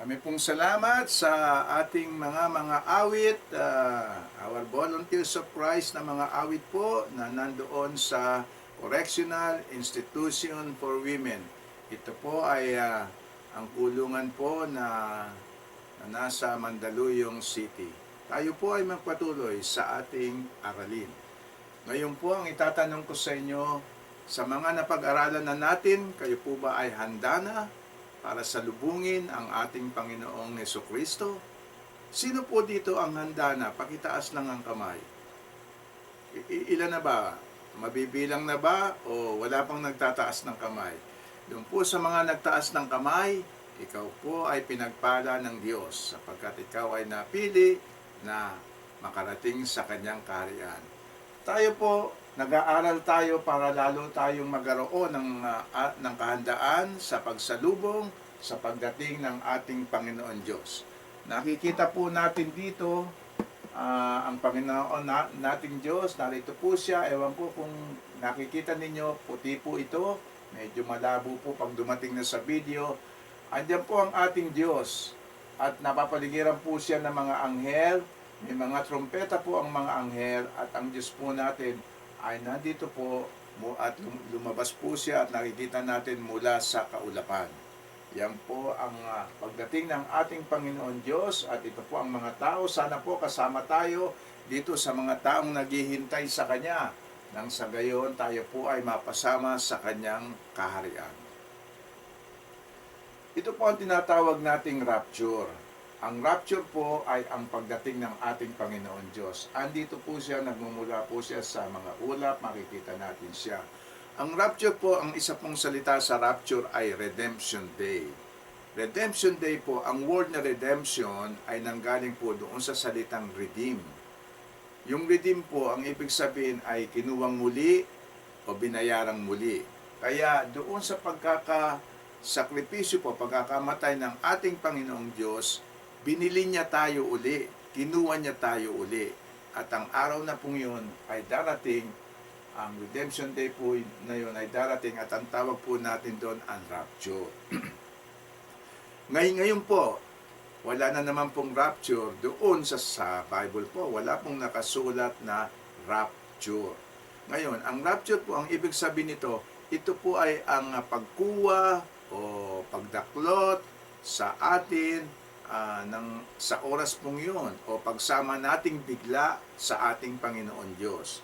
Speaker 1: Marami pong salamat sa ating mga awit, our volunteers of Christ na mga awit po na nandoon sa Correctional Institution for Women. Ito po ay ang kulungan po na nasa Mandaluyong City. Tayo po ay magpatuloy sa ating aralin. Ngayon po ang itatanong ko sa inyo, sa mga napag-aralan na natin, kayo po ba ay handa na para salubungin ang ating Panginoong Jesucristo? Sino po dito ang handa na? Pakitaas lang ang kamay. Ilan na ba? Mabibilang na ba? O wala pang nagtataas ng kamay? Doon po sa mga nagtaas ng kamay, ikaw po ay pinagpala ng Diyos sapagkat ikaw ay napili na makarating sa kanyang kaharian. Tayo po, nag-aaral tayo para lalo tayong magkaroon ng kahandaan sa pagsalubong sa pagdating ng ating Panginoon Diyos. Nakikita po natin dito ang Panginoon nating Diyos, narito po siya. Ewan po kung nakikita ninyo, puti po ito. Medyo malabo po pag dumating na sa video. Andiyan po ang ating Diyos at napapaligiran po siya ng mga anghel. May mga trompeta po ang mga anghel at ang Diyos po natin ay nandito po at lumabas po siya at nakikita natin mula sa kaulapan. Yan po ang pagdating ng ating Panginoon Diyos at ito po ang mga tao. Sana po kasama tayo dito sa mga taong naghihintay sa Kanya. Nang sa gayon tayo po ay mapasama sa Kanyang kaharian. Ito po ang tinatawag nating rapture. Ang rapture po ay ang pagdating ng ating Panginoon Diyos. Andito po siya, nagmumula po siya sa mga ulap, makikita natin siya. Ang rapture po, ang isa pong salita sa rapture ay Redemption Day. Redemption Day po, ang word na redemption ay nanggaling po doon sa salitang redeem. Yung redeem po, ang ibig sabihin ay kinuwang muli o binayarang muli. Kaya doon sa pagkakasakripisyo po, pagkakamatay ng ating Panginoong Diyos, binili niya tayo uli, kinuha niya tayo uli. At ang araw na pong yun ay darating, ang Redemption Day po na yun ay darating at ang tawag po natin doon ang rapture. Ngayon po, wala na naman pong rapture doon sa Bible po. Wala pong nakasulat na rapture. Ngayon, ang rapture po, ang ibig sabihin nito, ito po ay ang pagkuha o pagdaklot sa atin sa oras pong yun o pagsama nating bigla sa ating Panginoon Diyos.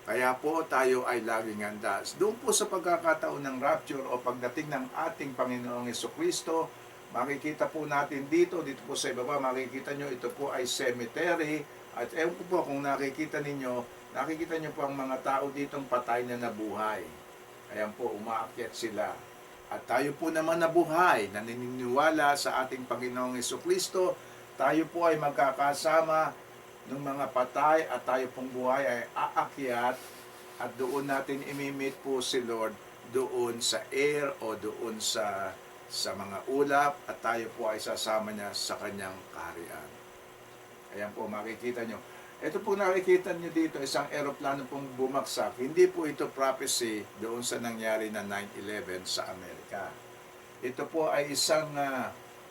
Speaker 1: Kaya po tayo ay laging handa. Doon po sa pagkakataon ng rapture o pagdating ng ating Panginoong Jesucristo, makikita po natin dito po sa ibaba, makikita nyo, ito po ay cemetery. At ewan po kung nakikita nyo po ang mga tao ditong patay na nabuhay. Ayan po, umaakyat sila. At tayo po naman nabuhay, naniniwala sa ating Panginoong Jesucristo, tayo po ay magkakasama ng mga patay at tayo pong buhay ay aakyat at doon natin imimit po si Lord doon sa air o doon sa mga ulap at tayo po ay sasama niya sa kanyang kaharian. Ayan po, makikita nyo. Ito po nakikita nyo dito, isang eroplano pong bumagsak. Hindi po ito prophecy doon sa nangyari na 9/11 sa Amerika. Ito po ay isang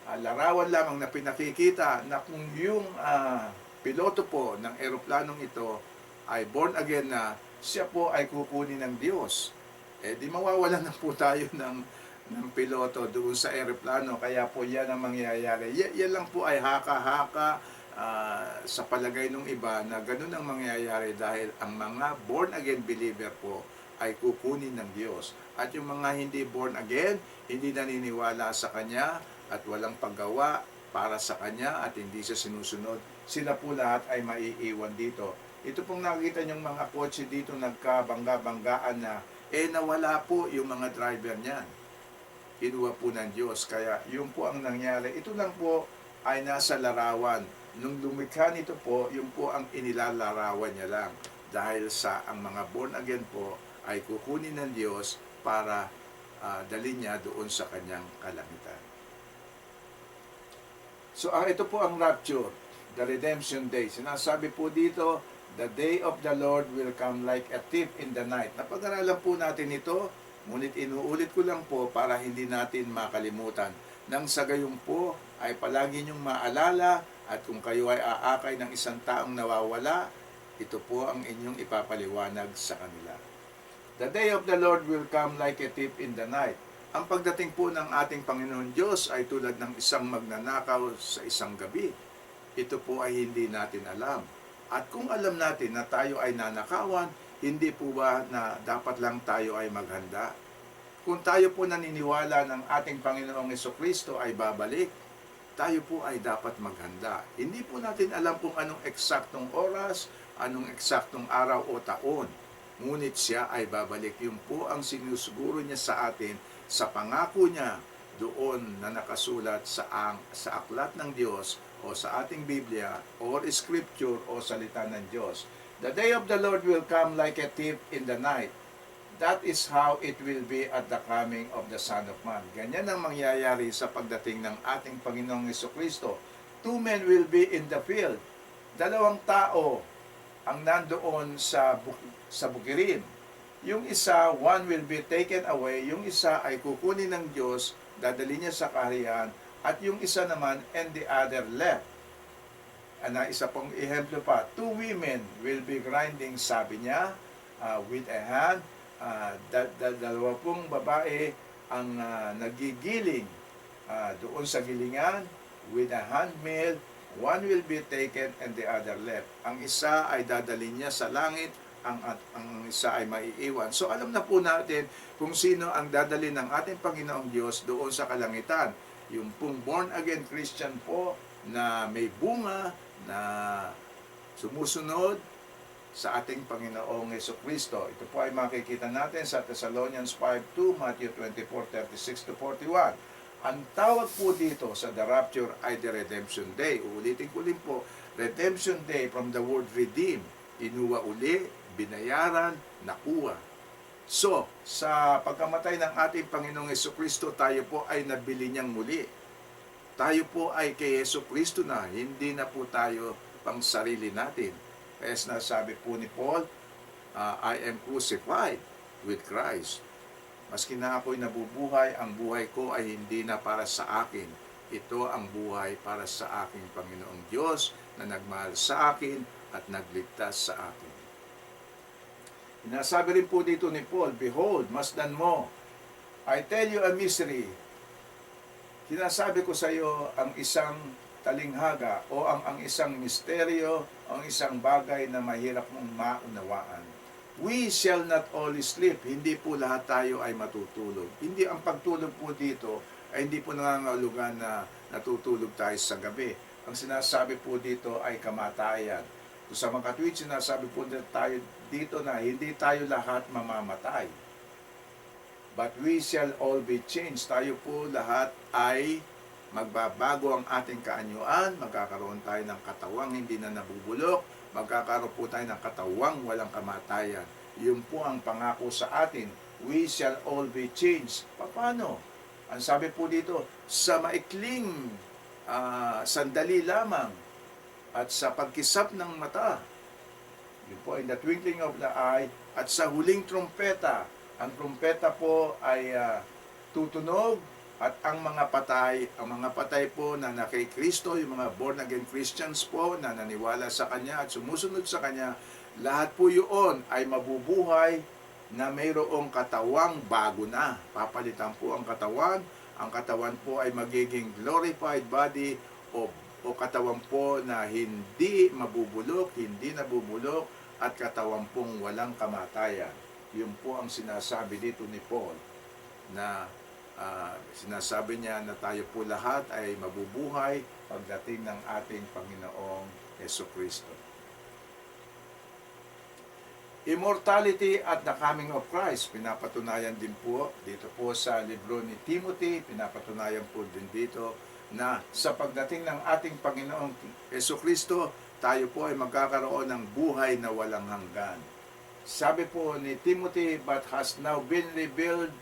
Speaker 1: larawan lamang na pinakikita na kung yung piloto po ng eroplanong ito ay born again na siya po ay kukunin ng Diyos. Di mawawalan na po tayo ng piloto doon sa eroplano. Kaya po yan ang mangyayari. Yan lang po ay haka-haka sa palagay ng iba na ganun ang mangyayari dahil ang mga born again believer po ay kukunin ng Diyos. At yung mga hindi born again, hindi naniniwala sa Kanya at walang paggawa para sa Kanya at hindi siya sinusunod, sila po lahat ay maiiwan dito. Ito pong nakikita nyong mga kotse dito nagkabangga-banggaan na nawala po yung mga driver niyan. Kinuha po ng Diyos. Kaya yun po ang nangyari. Ito lang po ay nasa larawan. Nung lumikha nito po, yun po ang inilalarawan niya lang. Dahil sa ang mga born again po ay kukunin ng Diyos para dalhin niya doon sa kanyang kalangitan. So ito po ang rapture, the redemption day. Sinasabi po dito, the day of the Lord will come like a thief in the night. Napag-aralan po natin ito, ngunit inuulit ko lang po para hindi natin makalimutan. Nang sa gayon po ay palagi niyong maalala at kung kayo ay aakay ng isang taong nawawala, ito po ang inyong ipapaliwanag sa kanila. The day of the Lord will come like a thief in the night. Ang pagdating po ng ating Panginoon Diyos ay tulad ng isang magnanakaw sa isang gabi. Ito po ay hindi natin alam. At kung alam natin na tayo ay nanakawan, hindi po ba na dapat lang tayo ay maghanda? Kung tayo po naniniwala ng ating Panginoong Jesucristo ay babalik, tayo po ay dapat maghanda. Hindi po natin alam kung anong eksaktong oras, anong eksaktong araw o taon. Ngunit siya ay babalik. Yun po ang sinusuguro niya sa atin sa pangako niya doon na nakasulat sa aklat ng Diyos o sa ating Biblia or Scripture o salita ng Diyos. The day of the Lord will come like a thief in the night. That is how it will be at the coming of the Son of Man. Ganyan ang mangyayari sa pagdating ng ating Panginoong Jesucristo. Two men will be in the field. Dalawang tao ang nandoon sa bukirin. Yung isa, one will be taken away. Yung isa ay kukunin ng Diyos, dadali niya sa kaharian. At yung isa naman, and the other left. Isa pong ehemplo pa, two women will be grinding, sabi niya, with a hand. Dalawa pong babae ang nagigiling doon sa gilingan with a handmill. One will be taken and the other left. Ang isa ay dadalhin niya sa langit, ang isa ay maiiwan. So alam na po natin kung sino ang dadalhin ng ating Panginoong Diyos doon sa kalangitan. Yung pong born again Christian po na may bunga, na sumusunod sa ating Panginoong Jesucristo. Ito po ay makikita natin sa Thessalonians 5:2, Matthew 24:36-41. Ang tawag po dito sa the rapture ay the redemption day. Uulitin ko din po, redemption day from the word redeem. Inuwa uli, binayaran, nakuha. So, sa pagkamatay ng ating Panginoong Jesucristo, tayo po ay nabili niyang muli. Tayo po ay kay Jesucristo na, hindi na po tayo pang sarili natin. Kaya sinasabi po ni Paul, I am crucified with Christ. Maski na ako'y nabubuhay, ang buhay ko ay hindi na para sa akin. Ito ang buhay para sa aking Panginoong Diyos na nagmahal sa akin at nagligtas sa akin. Inasabi rin po dito ni Paul, behold, masdan mo, I tell you a mystery. Sinasabi ko sa iyo ang isang talinghaga o ang isang misteryo, ang isang bagay na mahirap mong maunawaan. We shall not all sleep. Hindi po lahat tayo ay matutulog. Hindi ang pagtulog po dito ay hindi po nangangahulugan na natutulog tayo sa gabi. Ang sinasabi po dito ay kamatayan. Kung sa mga katwid, sinasabi po tayo dito na hindi tayo lahat mamamatay. But we shall all be changed. Tayo po lahat ay magbabago ang ating kaanyuan, magkakaroon tayo ng katawang hindi na nabubulok, magkakaroon po tayo ng katawang walang kamatayan. Yun po ang pangako sa atin. We shall all be changed. Paano? Ang sabi po dito, sa maikling sandali lamang at sa pagkisap ng mata. Yun po, in the twinkling of the eye at sa huling trumpeta. Ang trumpeta po ay tutunog. At ang mga patay po na kay Kristo, yung mga born again Christians po na naniwala sa Kanya at sumusunod sa Kanya, lahat po yun ay mabubuhay na mayroong katawang bago na. Papalitan po ang katawan. Ang katawan po ay magiging glorified body o katawan po na hindi mabubulok, hindi nabubulok at katawan pong walang kamatayan. Yun po ang sinasabi dito ni Paul na sinasabi niya na tayo po lahat ay mabubuhay pagdating ng ating Panginoong Jesucristo. Immortality at the coming of Christ, pinapatunayan din po dito po sa libro ni Timothy, pinapatunayan po din dito na sa pagdating ng ating Panginoong Jesucristo, tayo po ay magkakaroon ng buhay na walang hanggan. Sabi po ni Timothy, but has now been revealed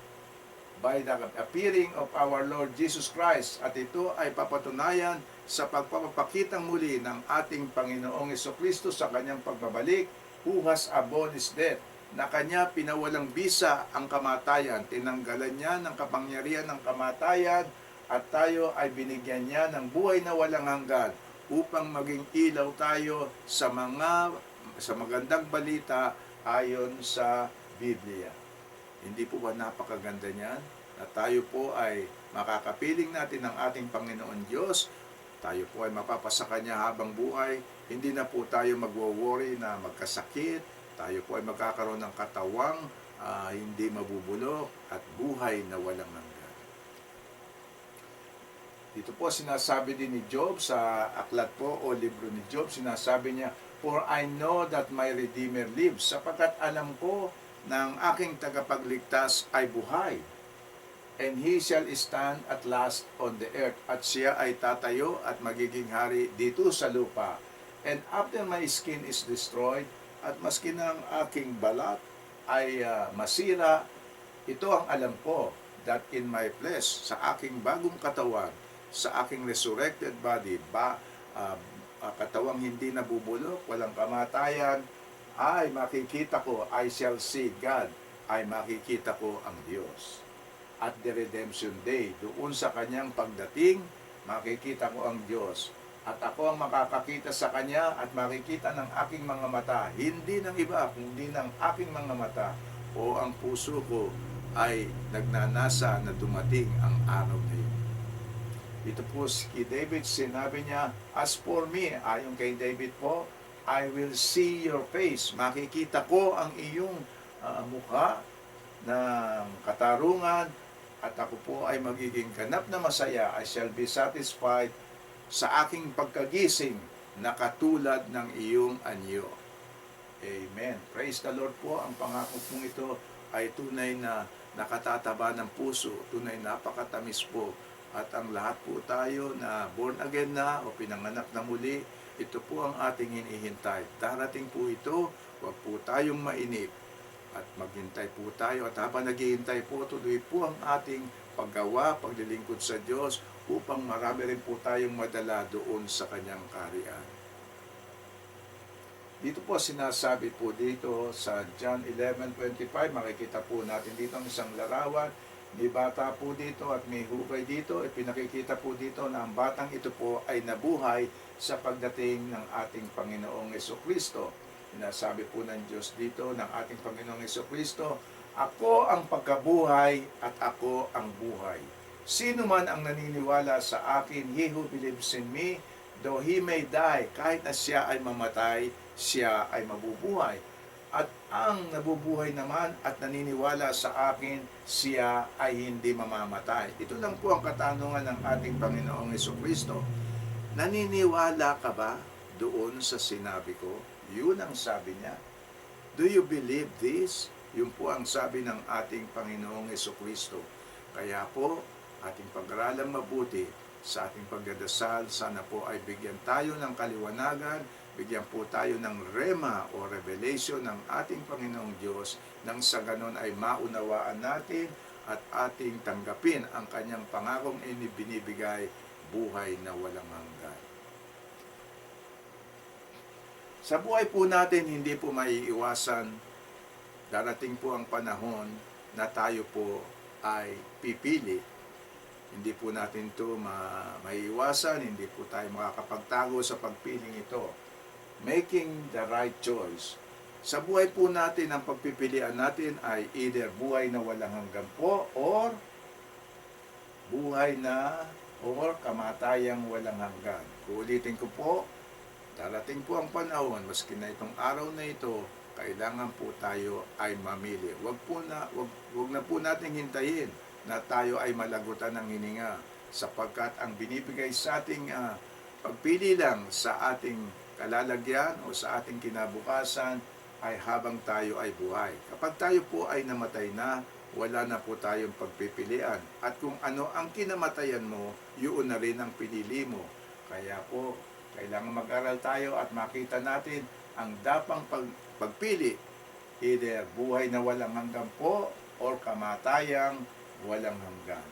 Speaker 1: by the appearing of our Lord Jesus Christ. At ito ay papatunayan sa pagpapakitang muli ng ating Panginoong Jesucristo sa kanyang pagbabalik, who has abolished death, na kanya pinawalang bisa ang kamatayan, tinanggalan niya ng kapangyarihan ng kamatayan, at tayo ay binigyan niya ng buhay na walang hanggan upang maging ilaw tayo sa magandang balita ayon sa Biblia. Hindi po ba napakaganda niyan? Na tayo po ay makakapiling natin ng ating Panginoon Diyos. Tayo po ay mapapasa Kanya habang buhay. Hindi na po tayo magwo-worry na magkasakit. Tayo po ay magkakaroon ng katawang hindi mabubulok at buhay na walang hanggan. Dito po sinasabi din ni Job sa aklat po o libro ni Job, sinasabi niya, for I know that my Redeemer lives, sapagkat alam ko na ang aking tagapagligtas ay buhay. And he shall stand at last on the earth. At siya ay tatayo at magiging hari dito sa lupa. And after my skin is destroyed, at maski na ang aking balat ay masira, ito ang alam ko, that in my flesh, sa aking bagong katawan, sa aking resurrected body, katawang hindi nabubulok, walang kamatayan, ay makikita ko, I shall see God, ay makikita ko ang Diyos. At the redemption day, doon sa kanyang pagdating, makikita ko ang Diyos. At ako ang makakakita sa kanya at makikita ng aking mga mata, hindi ng iba, kundi ng aking mga mata, o ang puso ko ay nagnanasa na dumating ang araw na yun. Ito po si David, sinabi niya, as for me, ayon kay David po, I will see your face. Makikita ko ang iyong mukha ng katarungan at ako po ay magiging ganap na masaya. I shall be satisfied sa aking pagkagising na katulad ng iyong anyo. Amen. Praise the Lord po. Ang pangako pong ito ay tunay na nakatataba ng puso, tunay napakatamis po. At ang lahat po tayo na born again na o pinanganak na muli, ito po ang ating hinihintay. Darating po ito, huwag po tayong mainip. At maghintay po tayo. At habang naghihintay po, tuloy po ang ating paggawa, paglilingkod sa Diyos, upang marami rin po tayong madala doon sa kanyang kaharian. Dito po sinasabi po dito sa John 11:25, makikita po natin dito ang isang larawan. May bata po dito at may hukay dito. At pinakikita po dito na ang batang ito po ay nabuhay sa pagdating ng ating Panginoong Jesucristo. Sinasabi po ng Diyos dito, ng ating Panginoong Jesucristo, ako ang pagkabuhay at ako ang buhay. Sino man ang naniniwala sa akin, he who believes in me, though he may die, kahit na siya ay mamatay, siya ay mabubuhay. At ang nabubuhay naman at naniniwala sa akin, siya ay hindi mamamatay. Ito lang po ang katanungan ng ating Panginoong Jesucristo. Naniniwala ka ba doon sa sinabi ko? Yun ang sabi niya. Do you believe this? Yun po ang sabi ng ating Panginoong Jesucristo. Kaya po, ating pag-aralang mabuti sa ating pagdadasal, sana po ay bigyan tayo ng kaliwanagan, bigyan po tayo ng rema o revelation ng ating Panginoong Diyos, nang sa ganon ay maunawaan natin at ating tanggapin ang kanyang pangakong binibigay, buhay na walang hanggan. Sa buhay po natin, hindi po maiiwasan, darating po ang panahon na tayo po ay pipili. Hindi po natin ito maiiwasan, hindi po tayo makakapagtago sa pagpiling ito. Making the right choice. Sa buhay po natin, ang pagpipilian natin ay either buhay na walang hanggan po or buhay na or kamatayang walang hanggan. Uulitin ko po, darating po ang panahon, maski na itong araw na ito, kailangan po tayo ay mamili. Wag na po nating hintayin na tayo ay malagutan ng hininga, sapagkat ang binibigay sa ating pagpili lang sa ating kalalagyan o sa ating kinabukasan ay habang tayo ay buhay. Kapag tayo po ay namatay na, wala na po tayong pagpipilian. At kung ano ang kinamatayan mo, yun na rin ang pinili mo. Kaya po, kailangan mag-aral tayo at makita natin ang dapang pagpili, either buhay na walang hanggan po or kamatayang walang hanggan.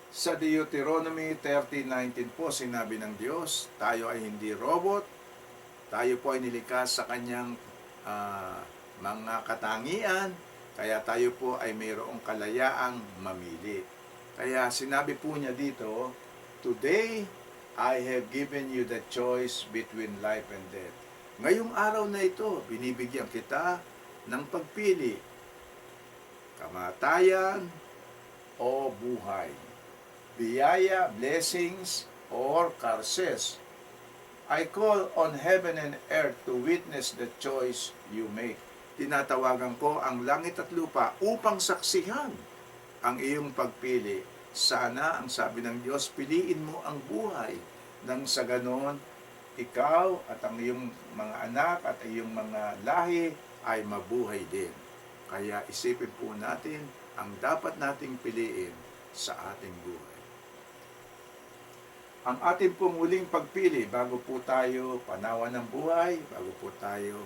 Speaker 1: Sa Deuteronomy 30:19 po, sinabi ng Diyos, tayo ay hindi robot, tayo po ay nilikha sa kanyang mga katangian, kaya tayo po ay mayroong kalayaang mamili. Kaya sinabi po niya dito, today I have given you the choice between life and death. Ngayong araw na ito, binibigyan kita ng pagpili, kamatayan o buhay, biyaya, blessings, or curses. I call on heaven and earth to witness the choice you make. Tinatawagan ko ang langit at lupa upang saksihan ang iyong pagpili. Sana, ang sabi ng Diyos, piliin mo ang buhay, nang sa ganon, ikaw at ang iyong mga anak at iyong mga lahi ay mabuhay din. Kaya isipin po natin ang dapat nating piliin sa ating buhay. Ang ating pong muling pagpili bago po tayo panawan ng buhay, bago po tayo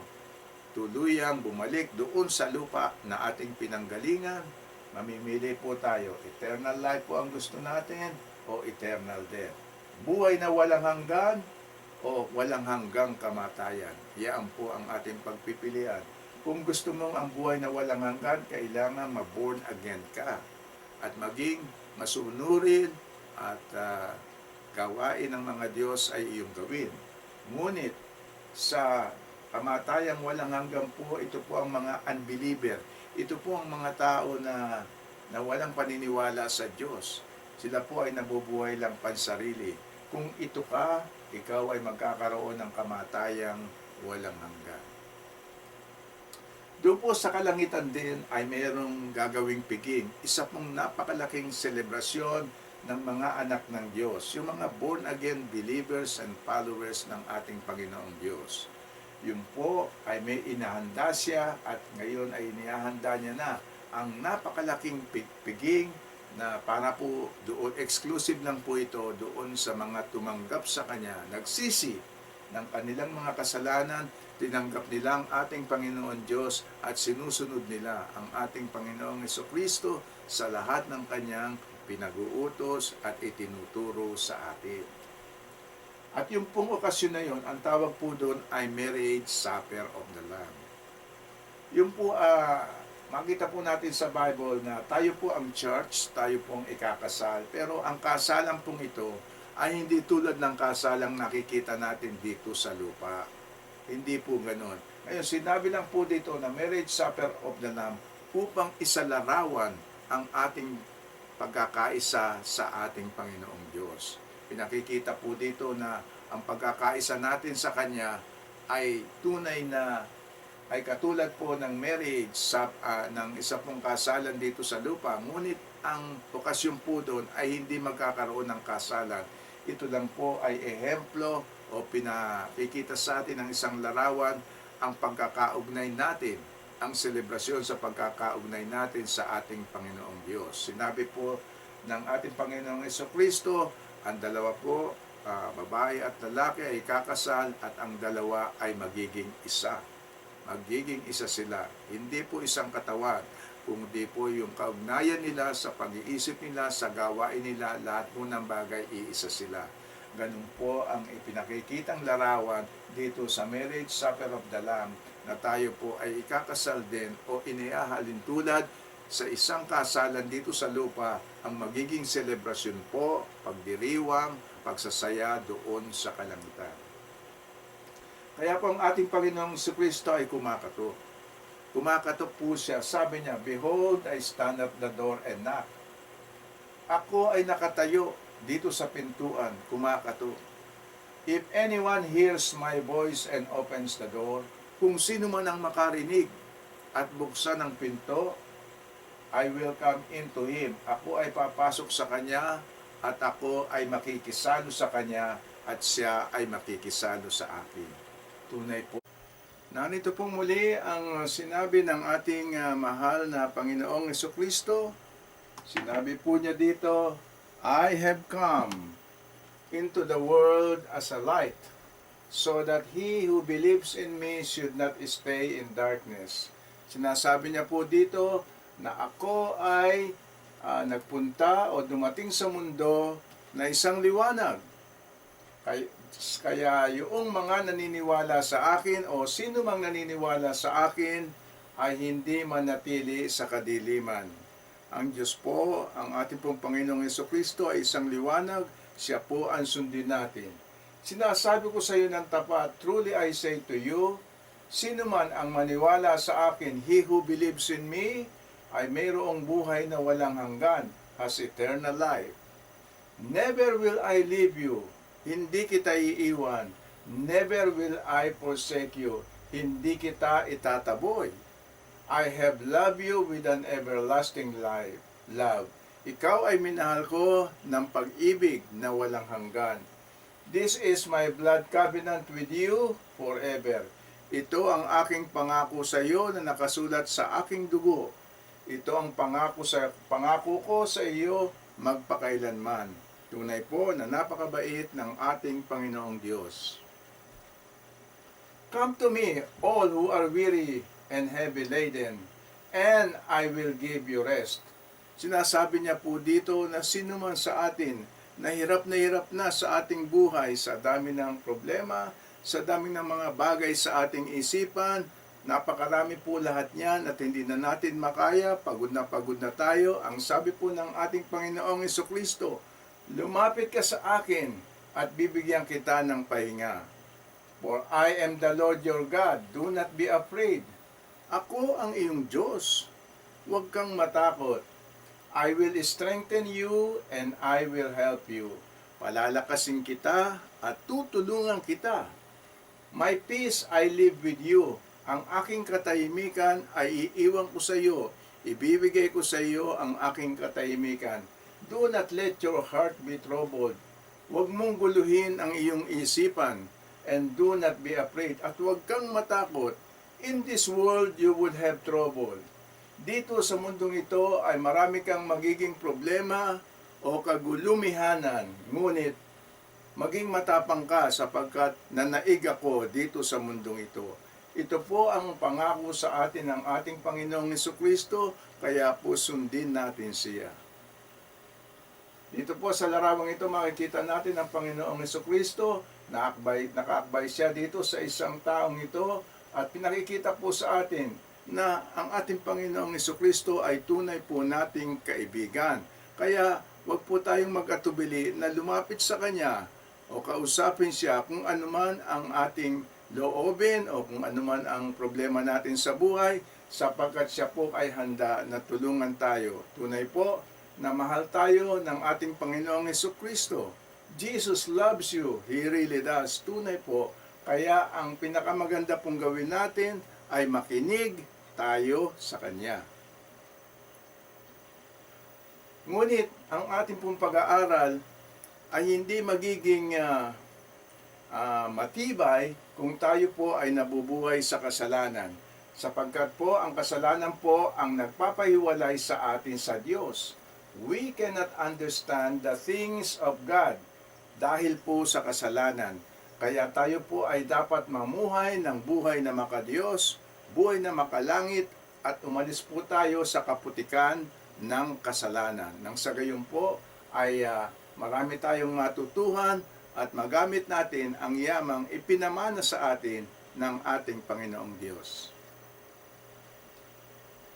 Speaker 1: tuluyang bumalik doon sa lupa na ating pinanggalingan, mamimili po tayo, eternal life po ang gusto natin o eternal death. Buhay na walang hanggan o walang hanggang kamatayan. Yan po ang ating pagpipilian. Kung gusto mong ang buhay na walang hanggan, kailangan ma-born again ka at maging masunurin at gawain ng mga Diyos ay iyong gawin. Ngunit sa kamatayang walang hanggan po, ito po ang mga unbeliever. Ito po ang mga tao na walang paniniwala sa Diyos. Sila po ay nabubuhay lang pansarili. Kung ito ka, ikaw ay magkakaroon ng kamatayang walang hanggan. Doon po sa kalangitan din ay mayroong gagawing piging. Isa pong napakalaking selebrasyon ng mga anak ng Diyos. Yung mga born-again believers and followers ng ating Panginoong Diyos. Yun po ay may inahanda siya at ngayon ay inihahanda niya na ang napakalaking piging na para po doon, exclusive lang po ito doon sa mga tumanggap sa Kanya, nagsisi ng kanilang mga kasalanan, tinanggap nila ang ating Panginoon Diyos at sinusunod nila ang ating Panginoong Jesucristo sa lahat ng Kanyang pinag-uutos at itinuturo sa atin. At yung pong okasyon na yun, ang tawag po doon ay Marriage Supper of the Lamb. Yung po, makita po natin sa Bible na tayo po ang church, tayo po ang ikakasal, pero ang kasalan pong ito ay hindi tulad ng kasalang nakikita natin dito sa lupa. Hindi po ganon. Ngayon, sinabi lang po dito na Marriage Supper of the Lamb upang isalarawan ang ating pagkakaisa sa ating Panginoong Diyos. Pinakikita po dito na ang pagkakaisa natin sa Kanya ay tunay na ay katulad po ng marriage ng isa pong kasalan dito sa lupa. Ngunit ang okasyon po doon ay hindi magkakaroon ng kasalan. Ito lang po ay ehemplo o pinakikita sa atin ng isang larawan ang pagkakaugnay natin, ang selebrasyon sa pagkakaugnay natin sa ating Panginoong Diyos. Sinabi po ng ating Panginoong Jesucristo, ang dalawa po, babae at lalaki ay kakasal at ang dalawa ay magiging isa. Magiging isa sila. Hindi po isang katawan, kundi po yung kaugnayan nila sa pag-iisip nila, sa gawain nila, lahat po ng bagay iisa sila. Ganun po ang ipinakikitang larawan dito sa Marriage Supper of the Lamb na tayo po ay ikakasal din o inihahalin tulad sa isang kasalan dito sa lupa, ang magiging selebrasyon po, pagdiriwang, pagsasaya doon sa kalangitan. Kaya po ang ating Panginoong Jesucristo ay kumakatok. Kumakatok po siya. Sabi niya, "Behold, I stand at the door and knock." Ako ay nakatayo dito sa pintuan, kumakatok. "If anyone hears my voice and opens the door," kung sino man ang makarinig at buksan ang pinto, "I will come into him." Ako ay papasok sa kanya at ako ay makikisalo sa kanya at siya ay makikisalo sa akin. Tunay po. Narito pong muli ang sinabi ng ating mahal na Panginoong Jesucristo. Sinabi po niya dito, "I have come into the world as a light, so that he who believes in me should not stay in darkness." Sinasabi niya po dito na ako ay nagpunta o dumating sa mundo na isang liwanag. Kaya yung mga naniniwala sa akin o sino mang naniniwala sa akin ay hindi manatili sa kadiliman. Ang Diyos po, ang ating pong Panginoong Jesucristo ay isang liwanag, siya po ang sundin natin. Sinasabi ko sa iyo ng tapat, truly I say to you, sino man ang maniwala sa akin, he who believes in me, ay mayroong buhay na walang hanggan, has eternal life. Never will I leave you, hindi kita iiwan. Never will I forsake you, hindi kita itataboy. I have loved you with an everlasting love. Ikaw ay minahal ko ng pag-ibig na walang hanggan. This is my blood covenant with you forever. Ito ang aking pangako sa iyo na nakasulat sa aking dugo. Ito ang pangako ko sa iyo magpakailanman. Tunay po na napakabait ng ating Panginoong Diyos. Come to me, all who are weary and heavy laden, and I will give you rest. Sinasabi niya po dito na sino man sa atin na hirap na sa ating buhay, sa dami ng problema, sa dami ng mga bagay sa ating isipan, napakarami po lahat niyan at hindi na natin makaya, pagod na tayo. Ang sabi po ng ating Panginoong Jesucristo, lumapit ka sa akin at bibigyan kita ng pahinga. For I am the Lord your God, do not be afraid. Ako ang iyong Diyos, huwag kang matakot. I will strengthen you and I will help you. Palalakasin kita at tutulungan kita. My peace I leave with you. Ang aking katahimikan ay iiwan ko sa iyo. Ibibigay ko sa iyo ang aking katahimikan. Do not let your heart be troubled. Huwag mong guluhin ang iyong isipan. And do not be afraid. At huwag kang matakot. In this world you would have trouble. Dito sa mundong ito ay marami kang magiging problema o kagulumihanan. Ngunit maging matapang ka sapagkat nanaig ako dito sa mundong ito. Ito po ang pangako sa atin ng ating Panginoong Jesucristo, kaya po sundin natin siya. Dito po sa larawang ito makikita natin ang Panginoong Jesucristo, nakaakbay siya dito sa isang taong ito at pinakikita po sa atin na ang ating Panginoong Jesucristo ay tunay po nating kaibigan. Kaya huwag po tayong mag-atubili na lumapit sa Kanya o kausapin siya kung anuman ang ating loobin o kung anuman ang problema natin sa buhay, sapagkat siya po ay handa na tulungan tayo. Tunay po na mahal tayo ng ating Panginoong Jesucristo. Jesus loves you. He really does. Tunay po. Kaya ang pinakamaganda pong gawin natin ay makinig tayo sa Kanya. Ngunit ang ating pong pag-aaral ay hindi magiging matibay kung tayo po ay nabubuhay sa kasalanan. Sapagkat po ang kasalanan po ang nagpapahiwalay sa atin sa Diyos. We cannot understand the things of God dahil po sa kasalanan. Kaya tayo po ay dapat mamuhay ng buhay na makadiyos, buhay na makalangit, at umalis po tayo sa kaputikan ng kasalanan. Nang sa gayon po ay marami tayong matutuhan at magamit natin ang yamang ipinamana sa atin ng ating Panginoong Diyos.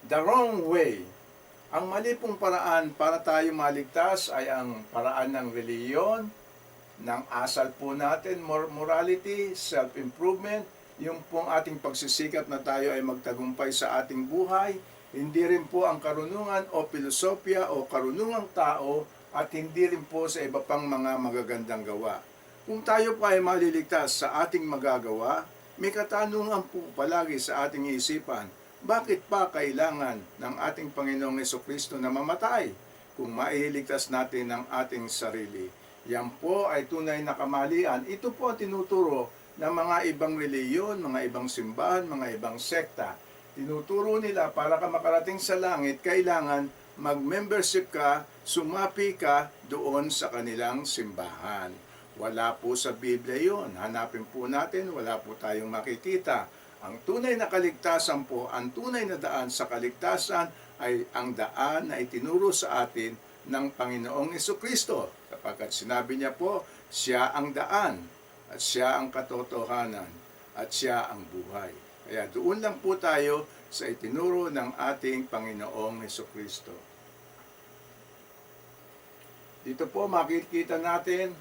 Speaker 1: The wrong way. Ang mali pong paraan para tayo maligtas ay ang paraan ng reliyon, ng asal po natin, morality, self-improvement, yung pong ating pagsisikap na tayo ay magtagumpay sa ating buhay, hindi rin po ang karunungan o filosofya o karunungang tao, at hindi rin po sa iba pang mga magagandang gawa. Kung tayo pa ay maliligtas sa ating magagawa, may katanungan po palagi sa ating isipan, bakit pa kailangan ng ating Panginoong Jesucristo na mamatay kung mailigtas natin ang ating sarili? Yan po ay tunay na kamalian. Ito po ang tinuturo ng mga ibang reliyon, mga ibang simbahan, mga ibang sekta. Tinuturo nila para ka makarating sa langit, kailangan mag-membership ka, sumapi ka doon sa kanilang simbahan. Wala po sa Biblia yun. Hanapin po natin, wala po tayong makikita. Ang tunay na kaligtasan po, ang tunay na daan sa kaligtasan ay ang daan na itinuro sa atin ng Panginoong Jesucristo. Kapagkat sinabi niya po, siya ang daan, at siya ang katotohanan, at siya ang buhay. Kaya doon lang po tayo sa itinuro ng ating Panginoong Jesucristo. Dito po makikita natin,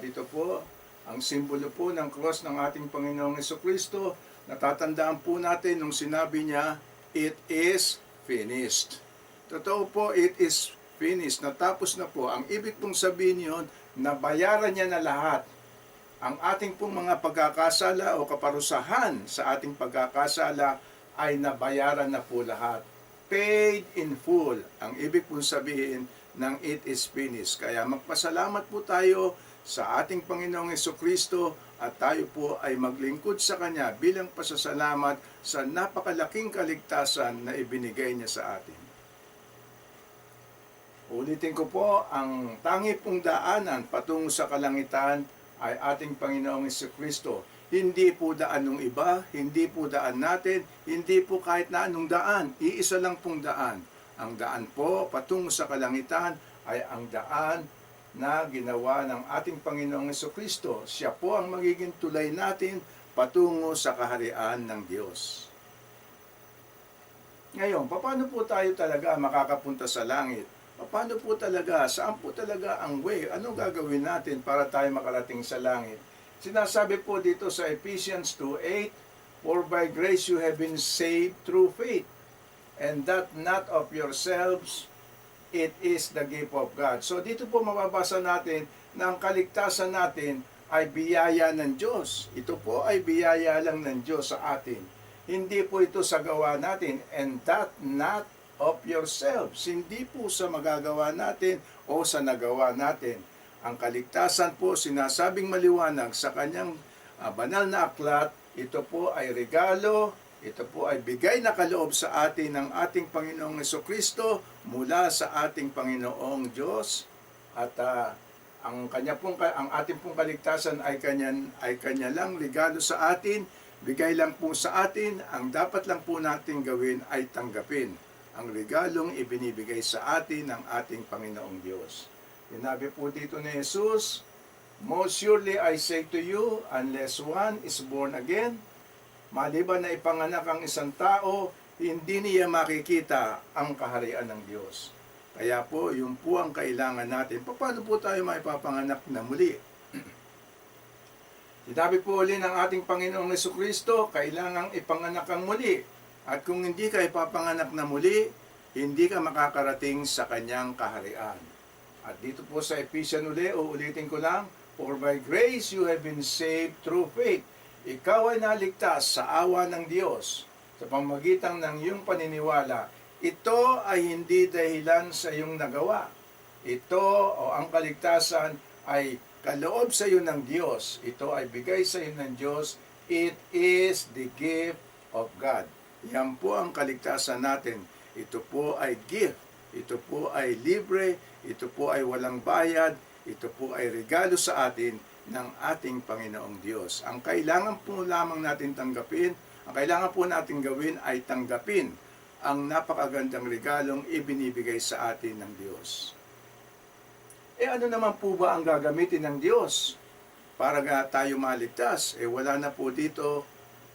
Speaker 1: dito po ang simbolo po ng cross ng ating Panginoong Jesucristo. Natatandaan po natin nung sinabi niya, it is finished. Totoo po, it is finished. Natapos na po. Ang ibig pong sabihin yun, nabayaran niya na lahat. Ang ating pong mga pagkakasala o kaparusahan sa ating pagkakasala ay nabayaran na po lahat. Paid in full. Ang ibig pong sabihin ng it is finished. Kaya magpasalamat po tayo sa ating Panginoong Jesucristo at tayo po ay maglingkod sa Kanya bilang pasasalamat sa napakalaking kaligtasan na ibinigay niya sa atin. Ulitin ko po, ang tangi pong daanan patungo sa kalangitan ay ating Panginoong Jesucristo. Hindi po daan ng iba, hindi po daan natin, hindi po kahit na anong daan, iisa lang pong daan. Ang daan po patungo sa kalangitan ay ang daan na ginawa ng ating Panginoong Jesucristo. Siya po ang magiging tulay natin patungo sa kaharian ng Diyos. Ngayon, paano po tayo talaga makakapunta sa langit? Paano po talaga? Saan po talaga ang way? Ano gagawin natin para tayo makarating sa langit? Sinasabi po dito sa Ephesians 2:8, "For by grace you have been saved through faith, and that not of yourselves, it is the gift of God." So dito po mababasa natin na ang kaligtasan natin ay biyaya ng Diyos. Ito po ay biyaya lang ng Diyos sa atin. Hindi po ito sa gawa natin, and that not of yourselves. Hindi po sa magagawa natin o sa nagawa natin. Ang kaligtasan po, sinasabing maliwanag sa kanyang banal na aklat, ito po ay regalo, ito po ay bigay na kaloob sa atin ng ating Panginoong Jesucristo mula sa ating Panginoong Diyos. At ang ating pong kaligtasan ay kanya lang regalo sa atin, bigay lang po sa atin. Ang dapat lang po natin gawin ay tanggapin ang regalong ibinibigay sa atin ng ating Panginoong Diyos. Sinabi po dito ni Jesus, "Most surely I say to you, unless one is born again," maliban na ipanganak ang isang tao, hindi niya makikita ang kaharian ng Diyos. Kaya po, yun po ang kailangan natin. Paano po tayo maipapanganak na muli? Sinabi po uli ng ating Panginoong Jesucristo, kailangang ipanganak ang muli. At kung hindi ka ipapanganak na muli, hindi ka makakarating sa kanyang kaharian. At dito po sa Ephesians uulitin ko lang, "For by grace you have been saved through faith." Ikaw ay naligtas sa awa ng Diyos sa pamamagitan ng iyong paniniwala. Ito ay hindi dahilan sa iyong nagawa. Ito o ang kaligtasan ay kaloob sa iyo ng Diyos. Ito ay bigay sa iyo ng Diyos. It is the gift of God. Yan po ang kaligtasan natin. Ito po ay gift. Ito po ay libre. Ito po ay walang bayad. Ito po ay regalo sa atin ng ating Panginoong Diyos. Ang kailangan po lamang natin tanggapin, ang kailangan po natin gawin ay tanggapin ang napakagandang regalong ibinibigay sa atin ng Diyos. Ano naman po ba ang gagamitin ng Diyos para tayo maligtas? Wala na po dito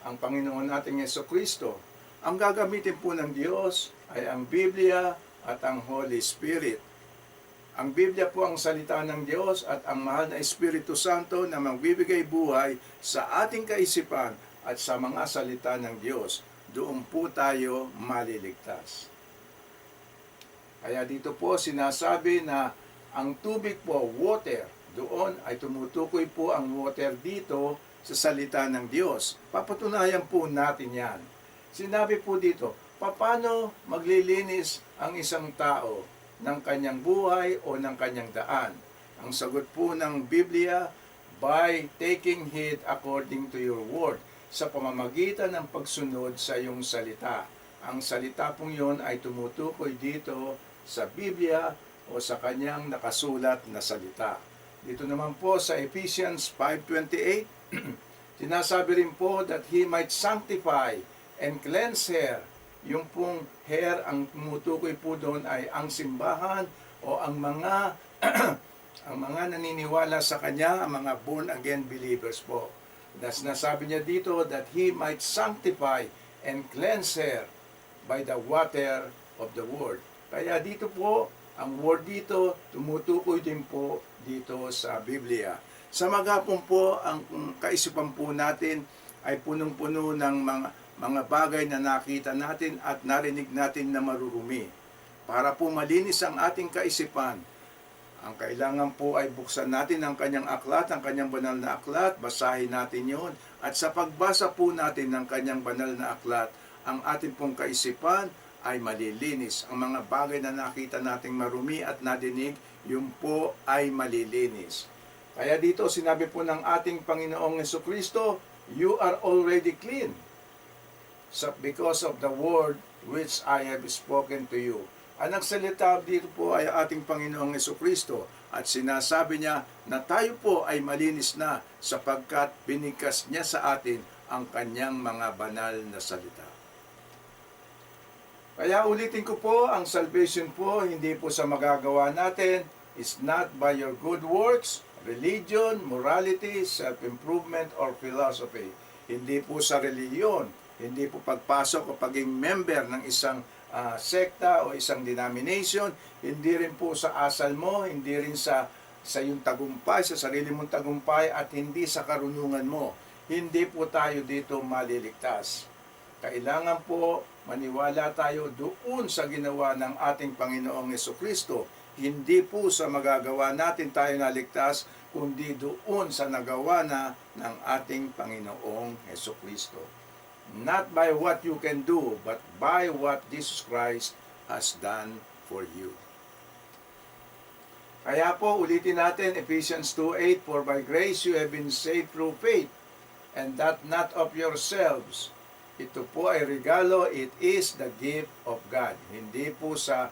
Speaker 1: ang Panginoon nating Jesucristo. Ang gagamitin po ng Diyos ay ang Biblia at ang Holy Spirit. Ang Biblia po ang salita ng Diyos at ang mahal na Espiritu Santo na magbibigay buhay sa ating kaisipan at sa mga salita ng Diyos. Doon po tayo maliligtas. Kaya dito po sinasabi na ang tubig po, water, doon ay tumutukoy po ang water dito sa salita ng Diyos. Papatunayan po natin yan. Sinabi po dito, paano maglilinis ang isang tao ng kanyang buhay o ng kanyang daan? Ang sagot po ng Biblia, by taking heed according to your word, sa pamamagitan ng pagsunod sa iyong salita. Ang salita pong yun ay tumutukoy dito sa Biblia o sa kanyang nakasulat na salita. Dito naman po sa Ephesians 5:28, sinasabi rin po that He might sanctify and cleanse her. Yung pong hair, ang tumutukoy po doon ay ang simbahan o ang mga ang mga naniniwala sa Kanya, ang mga born-again believers po. Nasabi niya dito that He might sanctify and cleanse her by the water of the Word. Kaya dito po, ang Word dito, tumutukoy din po dito sa Biblia. Sa maghapon po, ang kaisipan po natin ay punong-puno ng mga bagay na nakita natin at narinig natin na marurumi. Para po malinis ang ating kaisipan, ang kailangan po ay buksan natin ang kanyang aklat, ang kanyang banal na aklat, basahin natin yon. At sa pagbasa po natin ng kanyang banal na aklat, ang ating pong kaisipan ay malilinis. Ang mga bagay na nakita nating marumi at nadinig, yun po ay malilinis. Kaya dito sinabi po ng ating Panginoong Jesucristo, you are already clean because of the word which I have spoken to you. Ang nagsalita dito po ay ating Panginoong Jesucristo at sinasabi niya na tayo po ay malinis na sapagkat binigkas niya sa atin ang kanyang mga banal na salita. Kaya ulitin ko po, ang salvation po hindi po sa magagawa natin, is not by your good works, religion, morality, self-improvement, or philosophy. Hindi po sa reliyon, hindi po pagpasok o pagiging member ng isang sekta o isang denomination, hindi rin po sa asal mo, hindi rin sa iyong tagumpay, sa sarili mong tagumpay, at hindi sa karunungan mo. Hindi po tayo dito maliligtas. Kailangan po maniwala tayo doon sa ginawa ng ating Panginoong Jesucristo. Hindi po sa magagawa natin tayo naligtas, kundi doon sa nagawa na ng ating Panginoong Jesucristo. Not by what you can do, but by what Jesus Christ has done for you. Kaya po, ulitin natin, Ephesians 2:8, for by grace you have been saved through faith, and that not of yourselves. Ito po ay regalo, it is the gift of God. Hindi po sa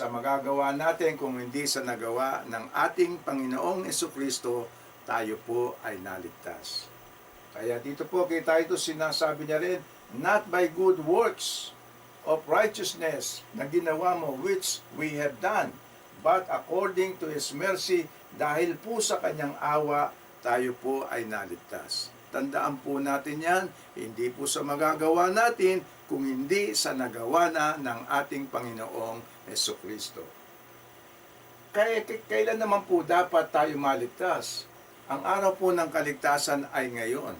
Speaker 1: magagawa natin, kung hindi sa nagawa ng ating Panginoong Jesucristo, tayo po ay naligtas. Kaya dito po kita ito sinasabi niya rin, not by good works of righteousness na ginawa mo which we have done, but according to His mercy, dahil po sa kanyang awa, tayo po ay naligtas. Tandaan po natin yan, hindi po sa magagawa natin, kung hindi sa nagawa na ng ating Panginoong Jesucristo. Kailan naman po dapat tayo maligtas? Ang araw po ng kaligtasan ay ngayon.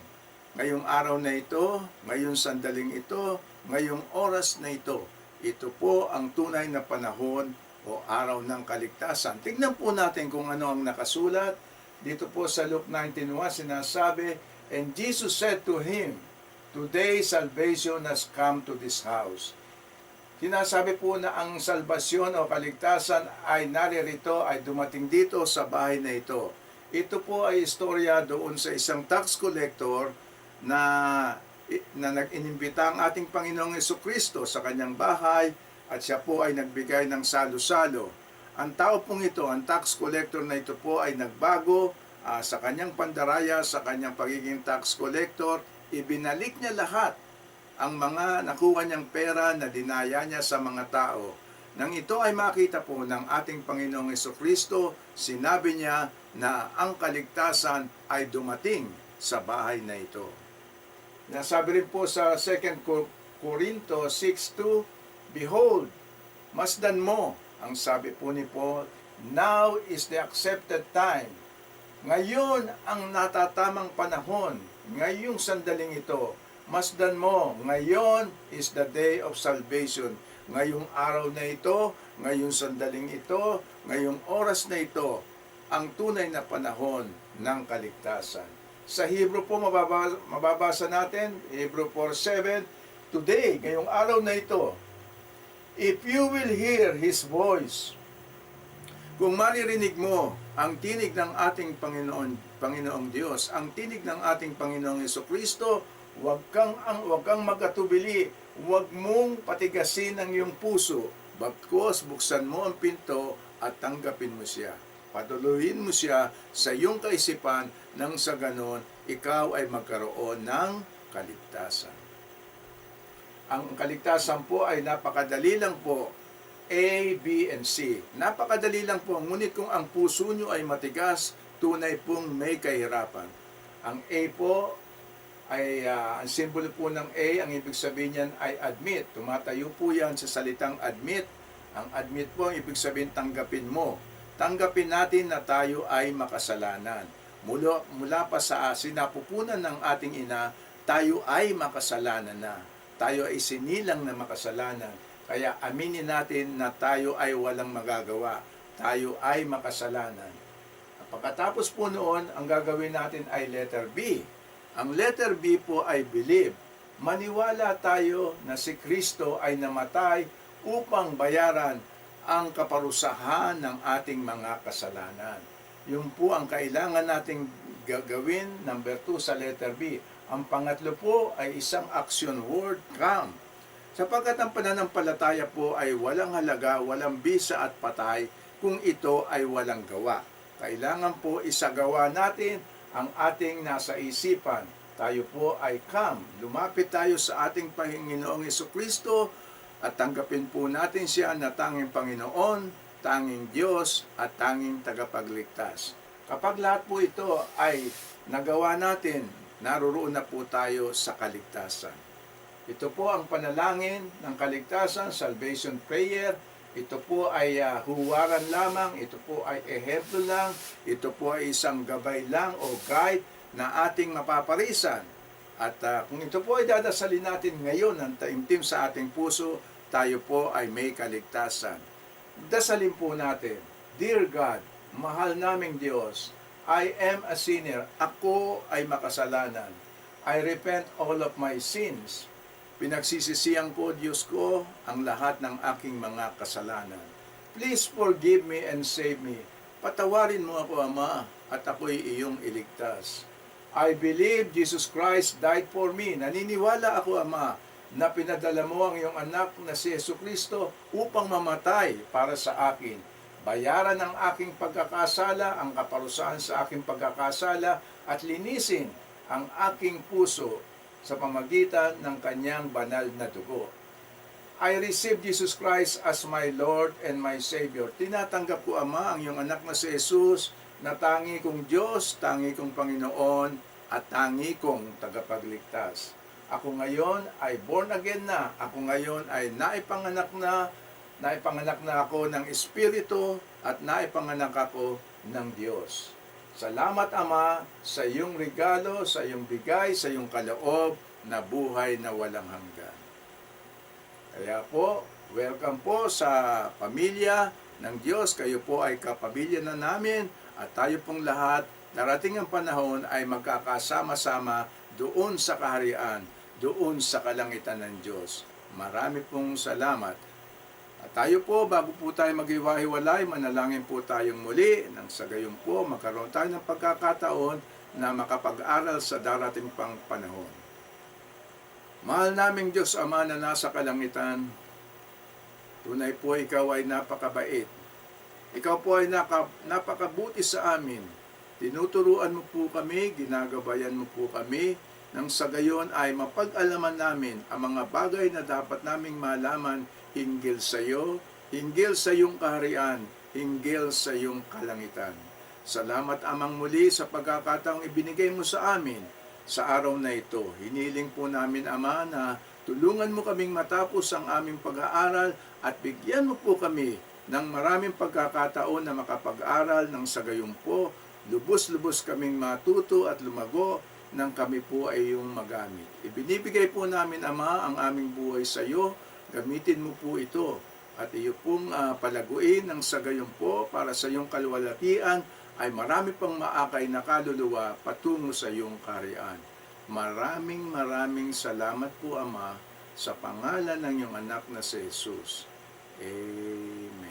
Speaker 1: Ngayong araw na ito, ngayong sandaling ito, ngayong oras na ito. Ito po ang tunay na panahon o araw ng kaligtasan. Tingnan po natin kung ano ang nakasulat. Dito po sa Luke 19:1 sinasabi, and Jesus said to him, today salvation has come to this house. Sinasabi po na ang salbasyon o kaligtasan ay naririto, ay dumating dito sa bahay na ito. Ito po ay istorya doon sa isang tax collector na nag-inimbita ang ating Panginoong Jesucristo sa kanyang bahay at siya po ay nagbigay ng salo-salo. Ang tao pong ito, ang tax collector na ito po ay nagbago sa kanyang pandaraya, sa kanyang pagiging tax collector. Ibinalik niya lahat ang mga nakuha niyang pera na dinaya niya sa mga tao. Nang ito ay makita po ng ating Panginoong Jesucristo, sinabi niya na ang kaligtasan ay dumating sa bahay na ito. Nasabi rin po sa 2 Corinto 6:2, behold, masdan mo, ang sabi po ni Paul, now is the accepted time. Ngayon ang natatamang panahon, ngayong sandaling ito, masdan mo, ngayon is the day of salvation. Ngayong araw na ito, ngayong sandaling ito, ngayong oras na ito, ang tunay na panahon ng kaligtasan. Sa Hebrew po mababasa natin, Hebrew 4:7, today, ngayong araw na ito, if you will hear His voice, kung maririnig mo ang tinig ng ating Panginoong Diyos, ang tinig ng ating Panginoong Jesucristo, huwag kang magatubili, huwag mong patigasin ang iyong puso, bagkus buksan mo ang pinto at tanggapin mo siya. Patuloyin mo siya sa iyong kaisipan nang sa ganon, ikaw ay magkaroon ng kaligtasan. Ang kaligtasan po ay napakadali lang po, A, B, and C. Napakadali lang po, ngunit kung ang puso nyo ay matigas, tunay pong may kahirapan. Ang A po ay, ang simbolo po ng A, ang ibig sabihin niyan ay admit. Tumatayo po yan sa salitang admit. Ang admit po, ang ibig sabihin tanggapin mo. Tanggapin natin na tayo ay makasalanan. Mula pa sa sinapupunan ng ating ina, tayo ay makasalanan na. Tayo ay sinilang na makasalanan. Kaya aminin natin na tayo ay walang magagawa. Tayo ay makasalanan. Pagkatapos po noon, ang gagawin natin ay letter B. Ang letter B po ay believe. Maniwala tayo na si Kristo ay namatay upang bayaran ang kaparusahan ng ating mga kasalanan. Yung po ang kailangan nating gagawin. Number 2 sa letter B. Ang pangatlo po ay isang action word, come. Sapagkat ang pananampalataya po ay walang halaga, walang bisa at patay kung ito ay walang gawa. Kailangan po isagawa natin ang ating nasa isipan. Tayo po ay come. Lumapit tayo sa ating Panginoong Jesucristo at tanggapin po natin siya na tanging Panginoon, tanging Diyos at tanging tagapagligtas. Kapag lahat po ito ay nagawa natin, naroroon na po tayo sa kaligtasan. Ito po ang panalangin ng kaligtasan, salvation prayer. Ito po ay huwaran lamang, ito po ay ehemplo lang, ito po ay isang gabay lang o guide na ating mapaparisan. At kung ito po ay dadasalin natin ngayon ng taimtim sa ating puso, tayo po ay may kaligtasan. Dasalin po natin, Dear God, mahal naming Diyos, I am a sinner. Ako ay makasalanan. I repent all of my sins. Pinagsisisihan ko, Diyos ko, ang lahat ng aking mga kasalanan. Please forgive me and save me. Patawarin mo ako, Ama, at ako'y iyong iligtas. I believe Jesus Christ died for me. Naniniwala ako, Ama, na pinadala mo ang iyong anak na si Jesucristo upang mamatay para sa akin. Bayaran ang aking pagkakasala, ang kaparusahan sa aking pagkakasala, at linisin ang aking puso sa pamagitan ng kanyang banal na dugo. I receive Jesus Christ as my Lord and my Savior. Tinatanggap ko, Ama, ang iyong anak na si Jesus na tangi kong Diyos, tangi kong Panginoon, at tangi kong tagapagligtas. Ako ngayon ay born again na. Ako ngayon ay naipanganak na ako ng Espiritu at naipanganak ako ng Diyos. Salamat, Ama, sa iyong regalo, sa iyong bigay, sa iyong kaloob na buhay na walang hanggan. Kaya po, welcome po sa pamilya ng Diyos. Kayo po ay kapamilya na namin at tayo pong lahat, darating ang panahon ay magkakasama-sama doon sa kaharian, doon sa kalangitan ng Diyos. Marami pong salamat. At tayo po, bago po tayo maghiwa-hiwalay, manalangin po tayong muli nang sa gayon po magkaroon tayo ng pagkakataon na makapag-aral sa darating pang panahon. Mahal naming Diyos Ama na nasa kalangitan, tunay po ikaw ay napakabait. Ikaw po ay napakabuti sa amin. Tinuturuan mo po kami, ginagabayan mo po kami, nang sa gayon ay mapag-alaman namin ang mga bagay na dapat naming malaman hinggil sa iyo, hinggil sa iyong kaharian, hinggil sa iyong kalangitan. Salamat, Amang, muli sa pagkakataong ibinigay mo sa amin sa araw na ito. Hiniling po namin, Ama, na tulungan mo kaming matapos ang aming pag-aaral at bigyan mo po kami ng maraming pagkakataon na makapag-aral ng sa gayon po, lubos-lubos kaming matuto at lumago nang kami po ay iyong magamit. Ibinibigay po namin, Ama, ang aming buhay sa iyo. Gamitin mo po ito at iyo pong palaguin ng sa gayon po para sa iyong kaluwalhatian ay marami pang maakay na kaluluwa patungo sa iyong kaharian. Maraming salamat po, Ama, sa pangalan ng iyong anak na si Jesus. Amen.